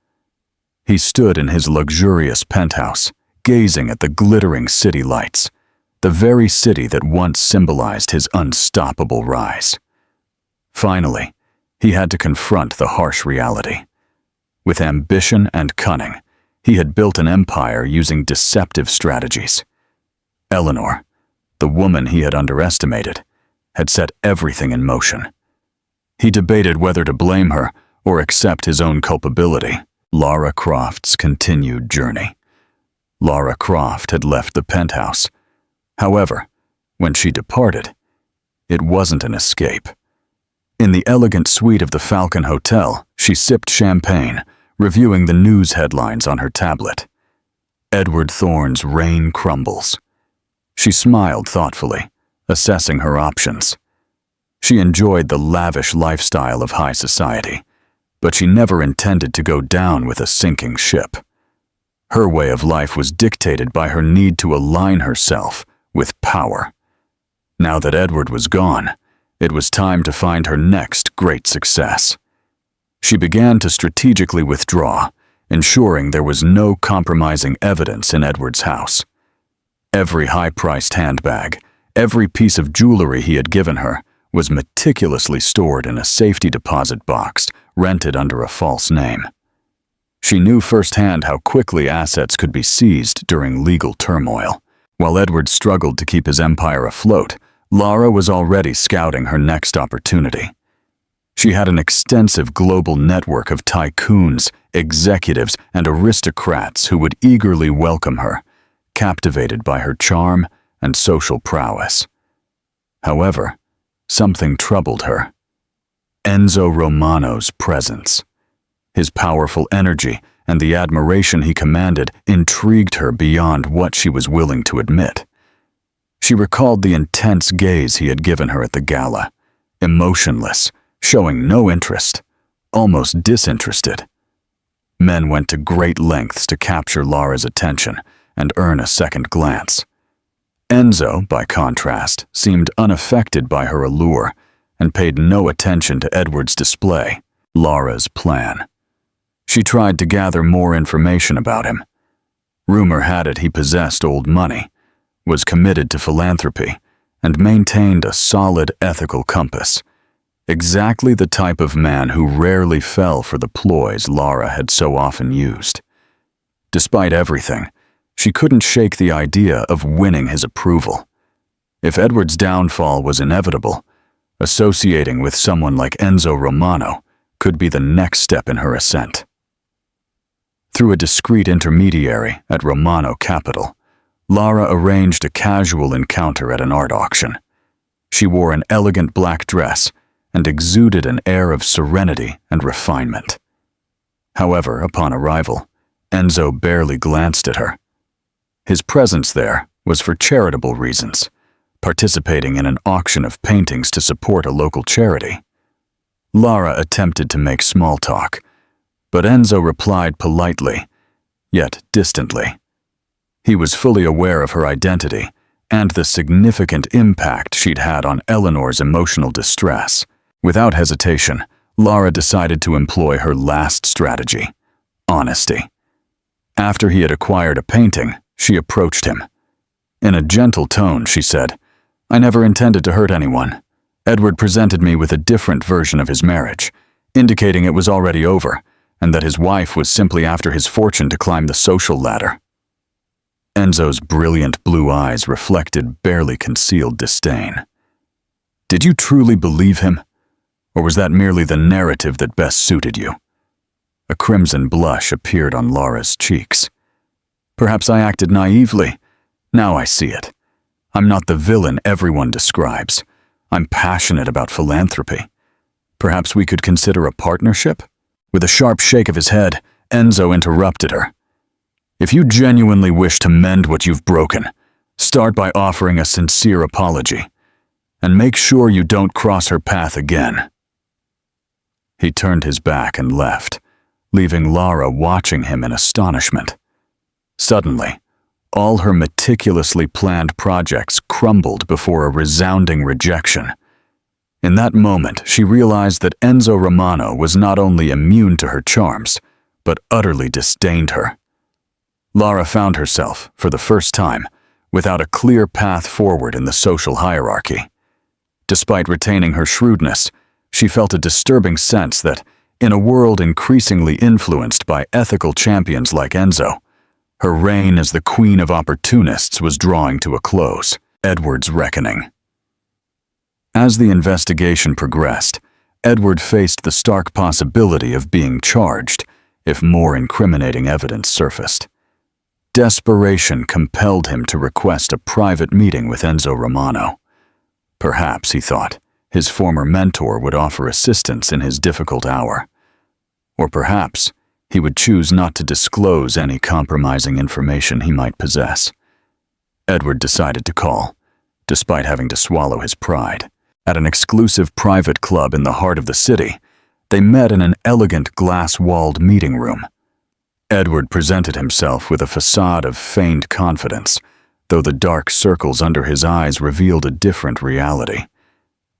A: He stood in his luxurious penthouse, gazing at the glittering city lights, the very city that once symbolized his unstoppable rise. Finally, he had to confront the harsh reality. With ambition and cunning, he had built an empire using deceptive strategies. Eleanor, the woman he had underestimated, had set everything in motion. He debated whether to blame her or accept his own culpability. Lara Croft's continued journey. Lara Croft had left the penthouse. However, when she departed, it wasn't an escape. In the elegant suite of the Falcon Hotel, she sipped champagne, reviewing the news headlines on her tablet. Edward Thorne's reign crumbles. She smiled thoughtfully, assessing her options. She enjoyed the lavish lifestyle of high society, but she never intended to go down with a sinking ship. Her way of life was dictated by her need to align herself with power. Now that Edward was gone, it was time to find her next great success. She began to strategically withdraw, ensuring there was no compromising evidence in Edward's house. Every high-priced handbag, every piece of jewelry he had given her, was meticulously stored in a safety deposit box rented under a false name. She knew firsthand how quickly assets could be seized during legal turmoil. While Edward struggled to keep his empire afloat, Lara was already scouting her next opportunity. She had an extensive global network of tycoons, executives, and aristocrats who would eagerly welcome her, captivated by her charm and social prowess. However, something troubled her. Enzo Romano's presence. His powerful energy and the admiration he commanded intrigued her beyond what she was willing to admit. She recalled the intense gaze he had given her at the gala, emotionless, showing no interest, almost disinterested. Men went to great lengths to capture Lara's attention and earn a second glance. Enzo, by contrast, seemed unaffected by her allure and paid no attention to Edward's display, Lara's plan. She tried to gather more information about him. Rumor had it he possessed old money, was committed to philanthropy, and maintained a solid ethical compass. Exactly the type of man who rarely fell for the ploys Lara had so often used. Despite everything, she couldn't shake the idea of winning his approval. If Edward's downfall was inevitable, associating with someone like Enzo Romano could be the next step in her ascent. Through a discreet intermediary at Romano Capital, Lara arranged a casual encounter at an art auction. She wore an elegant black dress and exuded an air of serenity and refinement. However, upon arrival, Enzo barely glanced at her. His presence there was for charitable reasons, participating in an auction of paintings to support a local charity. Lara attempted to make small talk, but Enzo replied politely, yet distantly. He was fully aware of her identity and the significant impact she'd had on Eleanor's emotional distress. Without hesitation, Lara decided to employ her last strategy: honesty. After he had acquired a painting, she approached him. In a gentle tone, she said, "I never intended to hurt anyone. Edward presented me with a different version of his marriage, indicating it was already over, and that his wife was simply after his fortune to climb the social ladder." Enzo's brilliant blue eyes reflected barely concealed disdain. "Did you truly believe him? Or was that merely the narrative that best suited you?" A crimson blush appeared on Lara's cheeks. "Perhaps I acted naively. Now I see it. I'm not the villain everyone describes. I'm passionate about philanthropy. Perhaps we could consider a partnership?" With a sharp shake of his head, Enzo interrupted her. "If you genuinely wish to mend what you've broken, start by offering a sincere apology, and make sure you don't cross her path again." He turned his back and left, leaving Lara watching him in astonishment. Suddenly, all her meticulously planned projects crumbled before a resounding rejection. In that moment, she realized that Enzo Romano was not only immune to her charms, but utterly disdained her. Lara found herself, for the first time, without a clear path forward in the social hierarchy. Despite retaining her shrewdness, she felt a disturbing sense that, in a world increasingly influenced by ethical champions like Enzo, her reign as the queen of opportunists was drawing to a close. Edward's reckoning. As the investigation progressed, Edward faced the stark possibility of being charged if more incriminating evidence surfaced. Desperation compelled him to request a private meeting with Enzo Romano. Perhaps, he thought, his former mentor would offer assistance in his difficult hour. Or perhaps he would choose not to disclose any compromising information he might possess. Edward decided to call, despite having to swallow his pride. At an exclusive private club in the heart of the city, they met in an elegant glass-walled meeting room. Edward presented himself with a facade of feigned confidence, though the dark circles under his eyes revealed a different reality.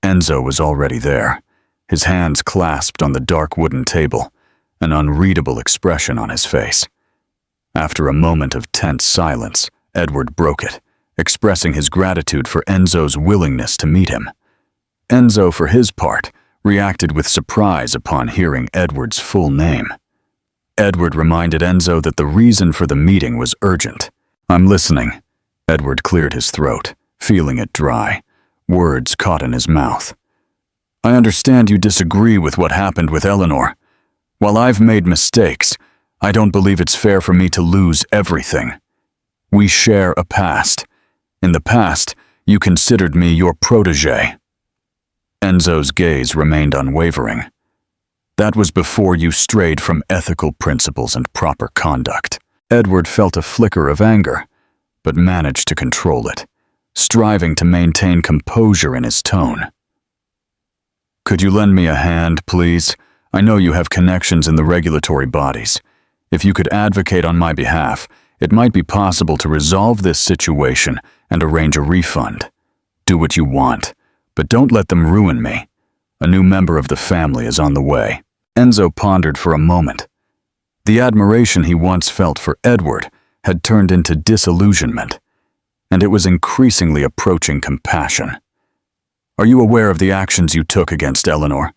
A: Enzo was already there, his hands clasped on the dark wooden table, an unreadable expression on his face. After a moment of tense silence, Edward broke it, expressing his gratitude for Enzo's willingness to meet him. Enzo, for his part, reacted with surprise upon hearing Edward's full name. Edward reminded Enzo that the reason for the meeting was urgent. "I'm listening." Edward cleared his throat, feeling it dry, words caught in his mouth. "I understand you disagree with what happened with Eleanor. While I've made mistakes, I don't believe it's fair for me to lose everything. We share a past. In the past, you considered me your protégé." Enzo's gaze remained unwavering. "That was before you strayed from ethical principles and proper conduct." Edward felt a flicker of anger, but managed to control it, striving to maintain composure in his tone. "Could you lend me a hand, please? I know you have connections in the regulatory bodies. If you could advocate on my behalf, it might be possible to resolve this situation and arrange a refund. Do what you want, but don't let them ruin me. A new member of the family is on the way." Enzo pondered for a moment. The admiration he once felt for Edward had turned into disillusionment, and it was increasingly approaching compassion. "Are you aware of the actions you took against Eleanor?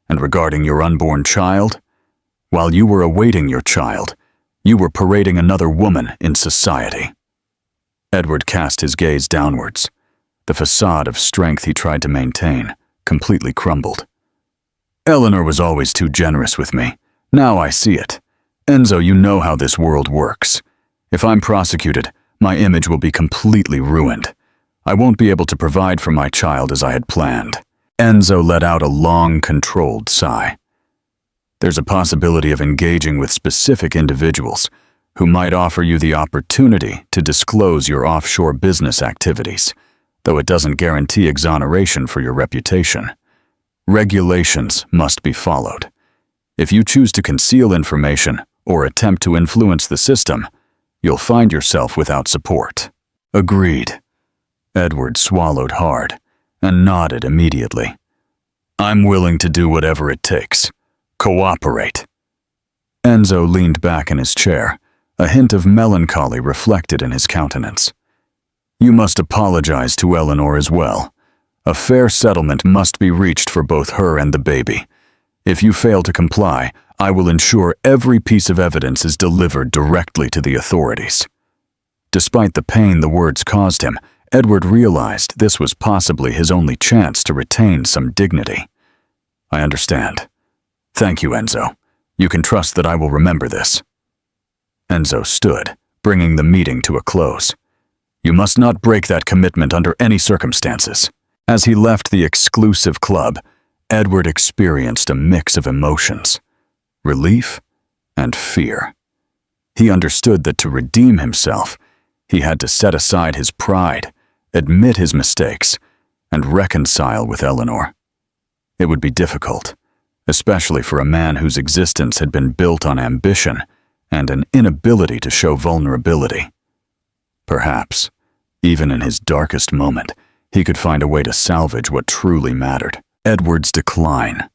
A: And regarding your unborn child? While you were awaiting your child, you were parading another woman in society." Edward cast his gaze downwards. The facade of strength he tried to maintain completely crumbled. "Eleanor was always too generous with me. Now I see it. Enzo, you know how this world works. If I'm prosecuted, my image will be completely ruined. I won't be able to provide for my child as I had planned." Enzo let out a long, controlled sigh. "There's a possibility of engaging with specific individuals who might offer you the opportunity to disclose your offshore business activities, though it doesn't guarantee exoneration for your reputation. Regulations must be followed. If you choose to conceal information or attempt to influence the system, you'll find yourself without support. Agreed. Edward swallowed hard and nodded immediately. I'm willing to do whatever it takes. Cooperate. Enzo leaned back in his chair, a hint of melancholy reflected in his countenance. You must apologize to Eleanor as well. A fair settlement must be reached for both her and the baby. If you fail to comply, I will ensure every piece of evidence is delivered directly to the authorities. Despite the pain the words caused him, Edward realized this was possibly his only chance to retain some dignity. I understand. Thank you, Enzo. You can trust that I will remember this. Enzo stood, bringing the meeting to a close. You must not break that commitment under any circumstances. As he left the exclusive club, Edward experienced a mix of emotions, relief and fear. He understood that to redeem himself, he had to set aside his pride, admit his mistakes, and reconcile with Eleanor. It would be difficult, especially for a man whose existence had been built on ambition and an inability to show vulnerability. Perhaps, even in his darkest moment, he could find a way to salvage what truly mattered. Edward's decline.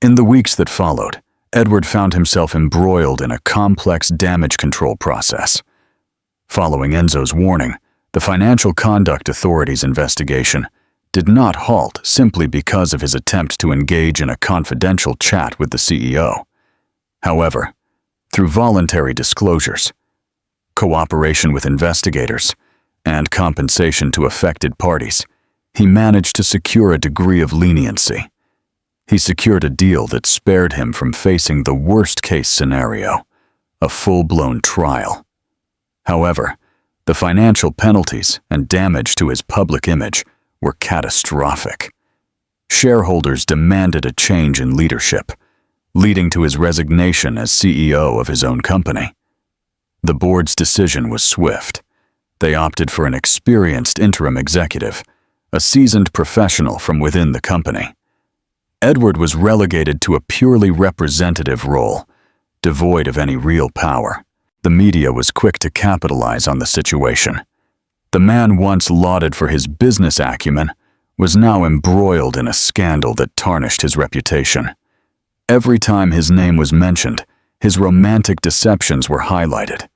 A: In the weeks that followed, Edward found himself embroiled in a complex damage control process. Following Enzo's warning, the Financial Conduct Authority's investigation did not halt simply because of his attempt to engage in a confidential chat with the CEO. However, through voluntary disclosures, cooperation with investigators, and compensation to affected parties, he managed to secure a degree of leniency. He secured a deal that spared him from facing the worst-case scenario, a full-blown trial. However, the financial penalties and damage to his public image were catastrophic. Shareholders demanded a change in leadership, leading to his resignation as CEO of his own company. The board's decision was swift. They opted for an experienced interim executive, a seasoned professional from within the company. Edward was relegated to a purely representative role, devoid of any real power. The media was quick to capitalize on the situation. The man once lauded for his business acumen was now embroiled in a scandal that tarnished his reputation. Every time his name was mentioned, his romantic deceptions were highlighted,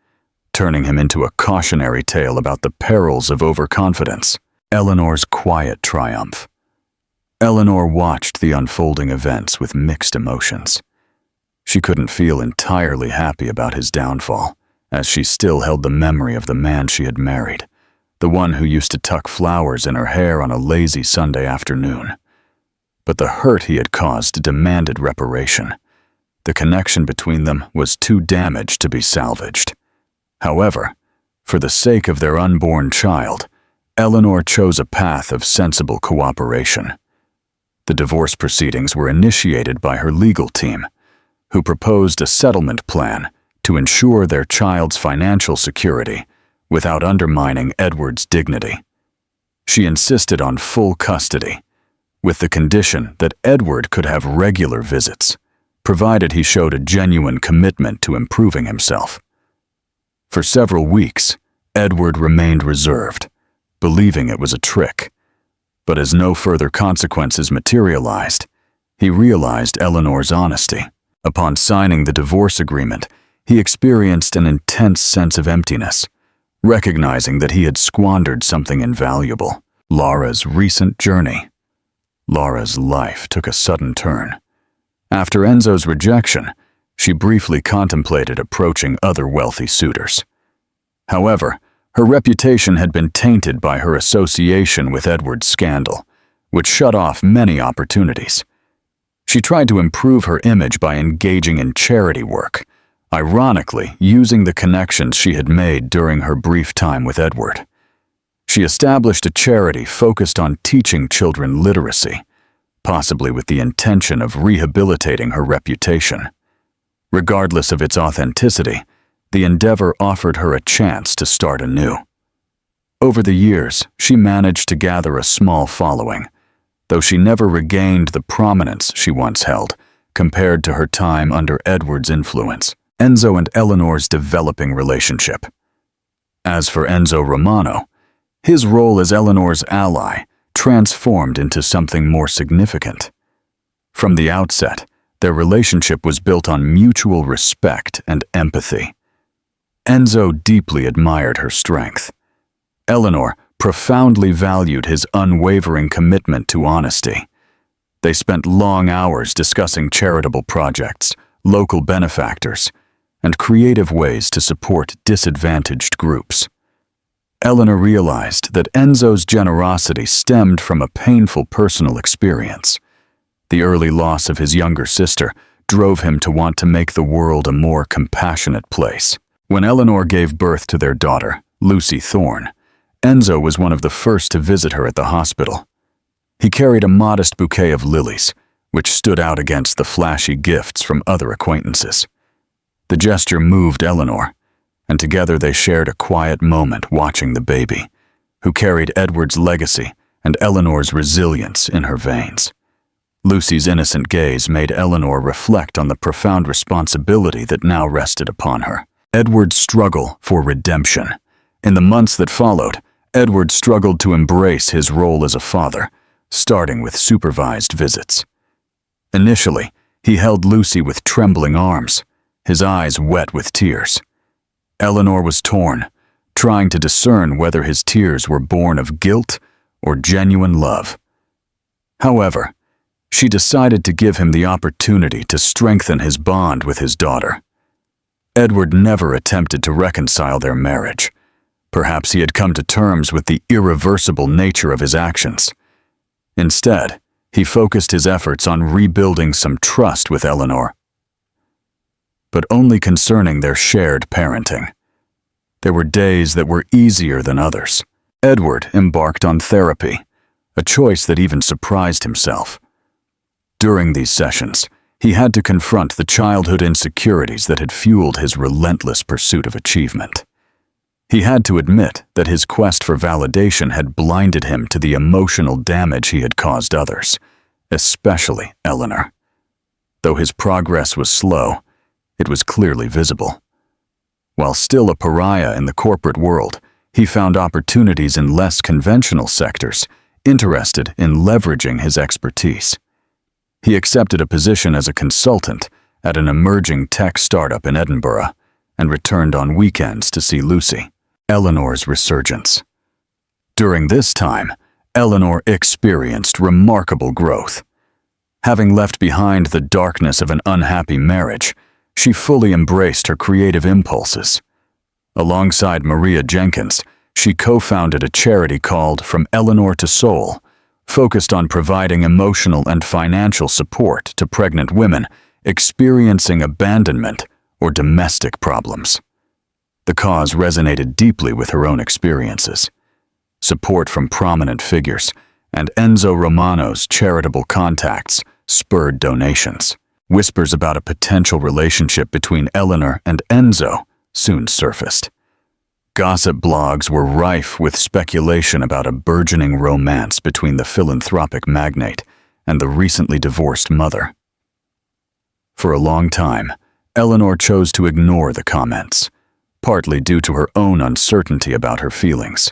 A: turning him into a cautionary tale about the perils of overconfidence. Eleanor's quiet triumph. Eleanor watched the unfolding events with mixed emotions. She couldn't feel entirely happy about his downfall, as she still held the memory of the man she had married, the one who used to tuck flowers in her hair on a lazy Sunday afternoon. But the hurt he had caused demanded reparation. The connection between them was too damaged to be salvaged. However, for the sake of their unborn child, Eleanor chose a path of sensible cooperation. The divorce proceedings were initiated by her legal team, who proposed a settlement plan to ensure their child's financial security without undermining Edward's dignity. She insisted on full custody, with the condition that Edward could have regular visits, provided he showed a genuine commitment to improving himself. For several weeks, Edward remained reserved, believing it was a trick. But as no further consequences materialized, he realized Eleanor's honesty. Upon signing the divorce agreement, he experienced an intense sense of emptiness, recognizing that he had squandered something invaluable. Laura's recent journey. Laura's life took a sudden turn. After Enzo's rejection, she briefly contemplated approaching other wealthy suitors. However, her reputation had been tainted by her association with Edward's scandal, which shut off many opportunities. She tried to improve her image by engaging in charity work, ironically using the connections she had made during her brief time with Edward. She established a charity focused on teaching children literacy, possibly with the intention of rehabilitating her reputation. Regardless of its authenticity, the endeavor offered her a chance to start anew. Over the years, she managed to gather a small following, though she never regained the prominence she once held compared to her time under Edward's influence. Enzo and Eleanor's developing relationship. As for Enzo Romano, his role as Eleanor's ally transformed into something more significant. From the outset, their relationship was built on mutual respect and empathy. Enzo deeply admired her strength. Eleanor profoundly valued his unwavering commitment to honesty. They spent long hours discussing charitable projects, local benefactors, and creative ways to support disadvantaged groups. Eleanor realized that Enzo's generosity stemmed from a painful personal experience. The early loss of his younger sister drove him to want to make the world a more compassionate place. When Eleanor gave birth to their daughter, Lucy Thorne, Enzo was one of the first to visit her at the hospital. He carried a modest bouquet of lilies, which stood out against the flashy gifts from other acquaintances. The gesture moved Eleanor, and together they shared a quiet moment watching the baby, who carried Edward's legacy and Eleanor's resilience in her veins. Lucy's innocent gaze made Eleanor reflect on the profound responsibility that now rested upon her. Edward's struggle for redemption. In the months that followed, Edward struggled to embrace his role as a father, starting with supervised visits. Initially, he held Lucy with trembling arms, his eyes wet with tears. Eleanor was torn, trying to discern whether his tears were born of guilt or genuine love. However, she decided to give him the opportunity to strengthen his bond with his daughter. Edward never attempted to reconcile their marriage. Perhaps he had come to terms with the irreversible nature of his actions. Instead, he focused his efforts on rebuilding some trust with Eleanor, but only concerning their shared parenting. There were days that were easier than others. Edward embarked on therapy, a choice that even surprised himself. During these sessions, he had to confront the childhood insecurities that had fueled his relentless pursuit of achievement. He had to admit that his quest for validation had blinded him to the emotional damage he had caused others, especially Eleanor. Though his progress was slow, it was clearly visible. While still a pariah in the corporate world, he found opportunities in less conventional sectors, interested in leveraging his expertise. He accepted a position as a consultant at an emerging tech startup in Edinburgh and returned on weekends to see Lucy. Eleanor's resurgence. During this time, Eleanor experienced remarkable growth. Having left behind the darkness of an unhappy marriage, she fully embraced her creative impulses. Alongside Maria Jenkins, she co-founded a charity called From Eleanor to Soul, focused on providing emotional and financial support to pregnant women experiencing abandonment or domestic problems. The cause resonated deeply with her own experiences. Support from prominent figures and Enzo Romano's charitable contacts spurred donations. Whispers about a potential relationship between Eleanor and Enzo soon surfaced. Gossip blogs were rife with speculation about a burgeoning romance between the philanthropic magnate and the recently divorced mother. For a long time, Eleanor chose to ignore the comments, partly due to her own uncertainty about her feelings.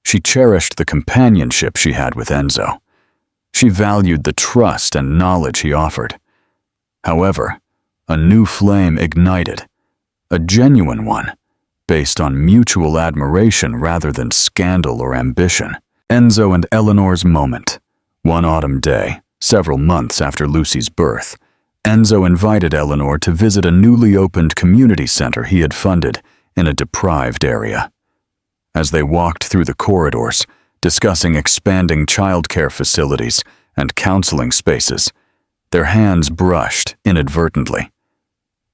A: She cherished the companionship she had with Enzo. She valued the trust and knowledge he offered. However, a new flame ignited, a genuine one, based on mutual admiration rather than scandal or ambition. Enzo and Eleanor's moment. One autumn day, several months after Lucy's birth, Enzo invited Eleanor to visit a newly opened community center he had funded in a deprived area. As they walked through the corridors, discussing expanding childcare facilities and counseling spaces, their hands brushed inadvertently.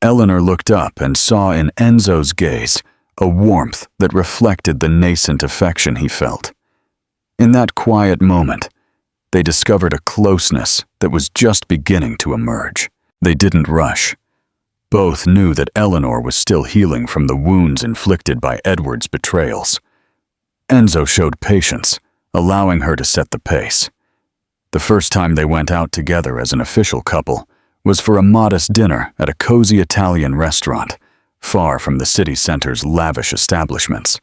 A: Eleanor looked up and saw in Enzo's gaze a warmth that reflected the nascent affection he felt. In that quiet moment, they discovered a closeness that was just beginning to emerge. They didn't rush. Both knew that Eleanor was still healing from the wounds inflicted by Edward's betrayals. Enzo showed patience, allowing her to set the pace. The first time they went out together as an official couple, was for a modest dinner at a cozy Italian restaurant, far from the city center's lavish establishments.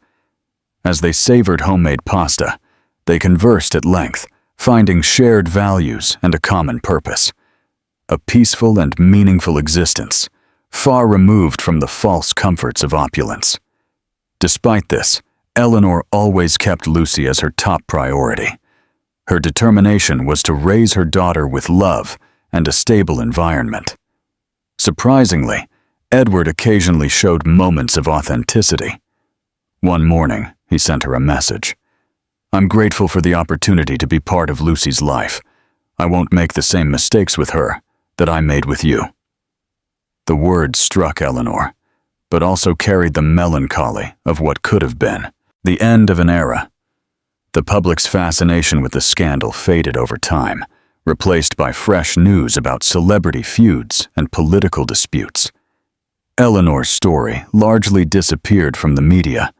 A: As they savored homemade pasta, they conversed at length, finding shared values and a common purpose. A peaceful and meaningful existence, far removed from the false comforts of opulence. Despite this, Eleanor always kept Lucy as her top priority. Her determination was to raise her daughter with love and a stable environment. Surprisingly, Edward occasionally showed moments of authenticity. One morning, he sent her a message. "I'm grateful for the opportunity to be part of Lucy's life. I won't make the same mistakes with her that I made with you." The words struck Eleanor, but also carried the melancholy of what could have been, the end of an era. The public's fascination with the scandal faded over time, replaced by fresh news about celebrity feuds and political disputes. Eleanor's story largely disappeared from the media,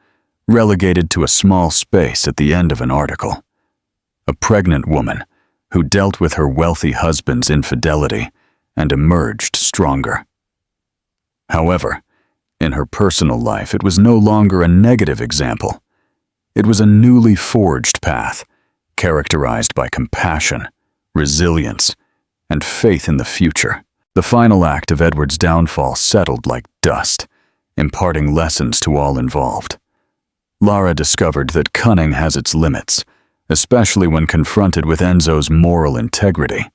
A: relegated to a small space at the end of an article. A pregnant woman who dealt with her wealthy husband's infidelity and emerged stronger. However, in her personal life, it was no longer a negative example. It was a newly forged path, characterized by compassion, resilience, and faith in the future. The final act of Edward's downfall settled like dust, imparting lessons to all involved. Lara discovered that cunning has its limits, especially when confronted with Enzo's moral integrity.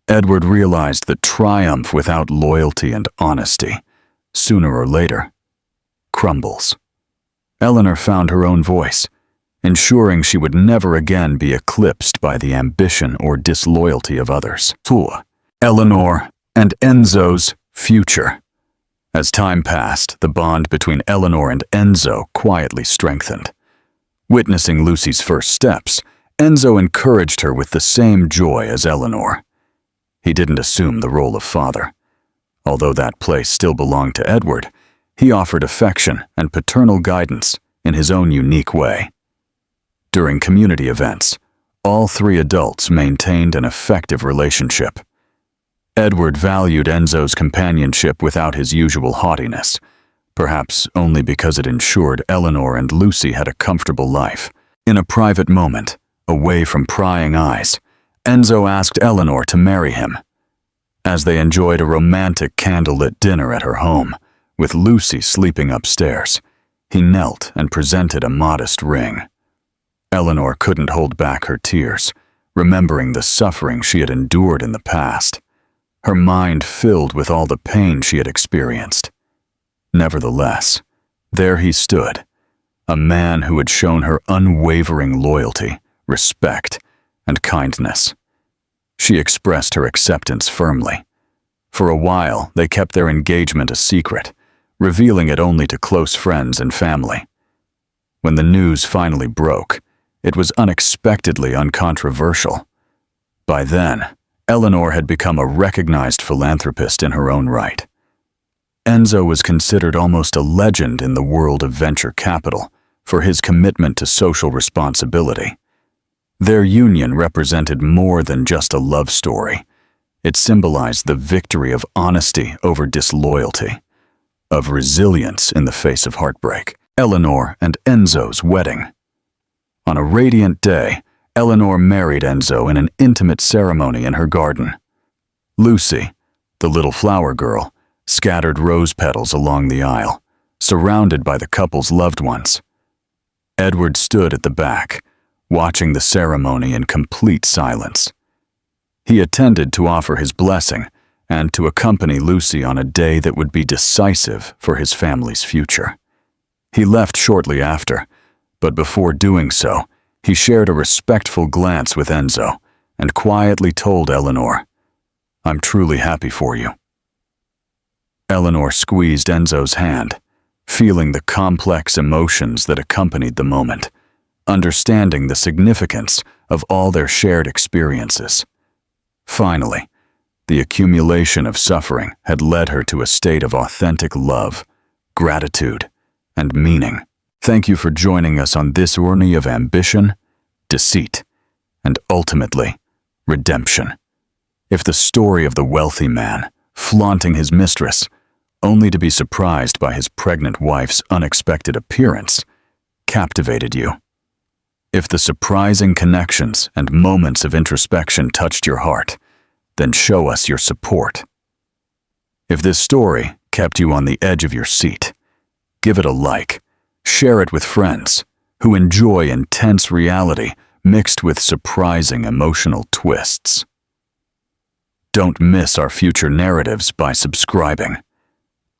A: Edward realized that triumph without loyalty and honesty, sooner or later, crumbles. Eleanor found her own voice, ensuring she would never again be eclipsed by the ambition or disloyalty of others. Eleanor and Enzo's future. As time passed, the bond between Eleanor and Enzo quietly strengthened. Witnessing Lucy's first steps, Enzo encouraged her with the same joy as Eleanor. He didn't assume the role of father. Although that place still belonged to Edward, he offered affection and paternal guidance in his own unique way. During community events, all three adults maintained an effective relationship. Edward valued Enzo's companionship without his usual haughtiness, perhaps only because it ensured Eleanor and Lucy had a comfortable life. In a private moment, away from prying eyes, Enzo asked Eleanor to marry him. As they enjoyed a romantic candlelit dinner at her home, with Lucy sleeping upstairs, he knelt and presented a modest ring. Eleanor couldn't hold back her tears, remembering the suffering she had endured in the past, her mind filled with all the pain she had experienced. Nevertheless, there he stood, a man who had shown her unwavering loyalty, respect, and kindness. She expressed her acceptance firmly. For a while, they kept their engagement a secret, revealing it only to close friends and family. When the news finally broke, it was unexpectedly uncontroversial. By then, Eleanor had become a recognized philanthropist in her own right. Enzo was considered almost a legend in the world of venture capital for his commitment to social responsibility. Their union represented more than just a love story. It symbolized the victory of honesty over disloyalty, of resilience in the face of heartbreak. Eleanor and Enzo's wedding. On a radiant day, Eleanor married Enzo in an intimate ceremony in her garden. Lucy, the little flower girl, scattered rose petals along the aisle, surrounded by the couple's loved ones. Edward stood at the back, watching the ceremony in complete silence. He attended to offer his blessing and to accompany Lucy on a day that would be decisive for his family's future. He left shortly after, but before doing so, he shared a respectful glance with Enzo and quietly told Eleanor, "I'm truly happy for you." Eleanor squeezed Enzo's hand, feeling the complex emotions that accompanied the moment, understanding the significance of all their shared experiences. Finally, the accumulation of suffering had led her to a state of authentic love, gratitude, and meaning. Thank you for joining us on this journey of ambition, deceit, and ultimately, redemption. If the story of the wealthy man, flaunting his mistress, only to be surprised by his pregnant wife's unexpected appearance, captivated you. If the surprising connections and moments of introspection touched your heart, then show us your support. If this story kept you on the edge of your seat, give it a like, share it with friends who enjoy intense reality mixed with surprising emotional twists. Don't miss our future narratives by subscribing.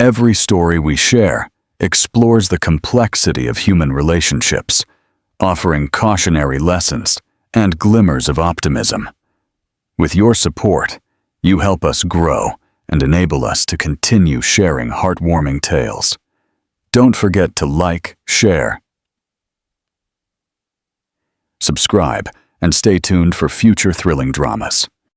A: Every story we share explores the complexity of human relationships, offering cautionary lessons and glimmers of optimism. With your support, you help us grow and enable us to continue sharing heartwarming tales. Don't forget to like, share, subscribe, and stay tuned for future thrilling dramas.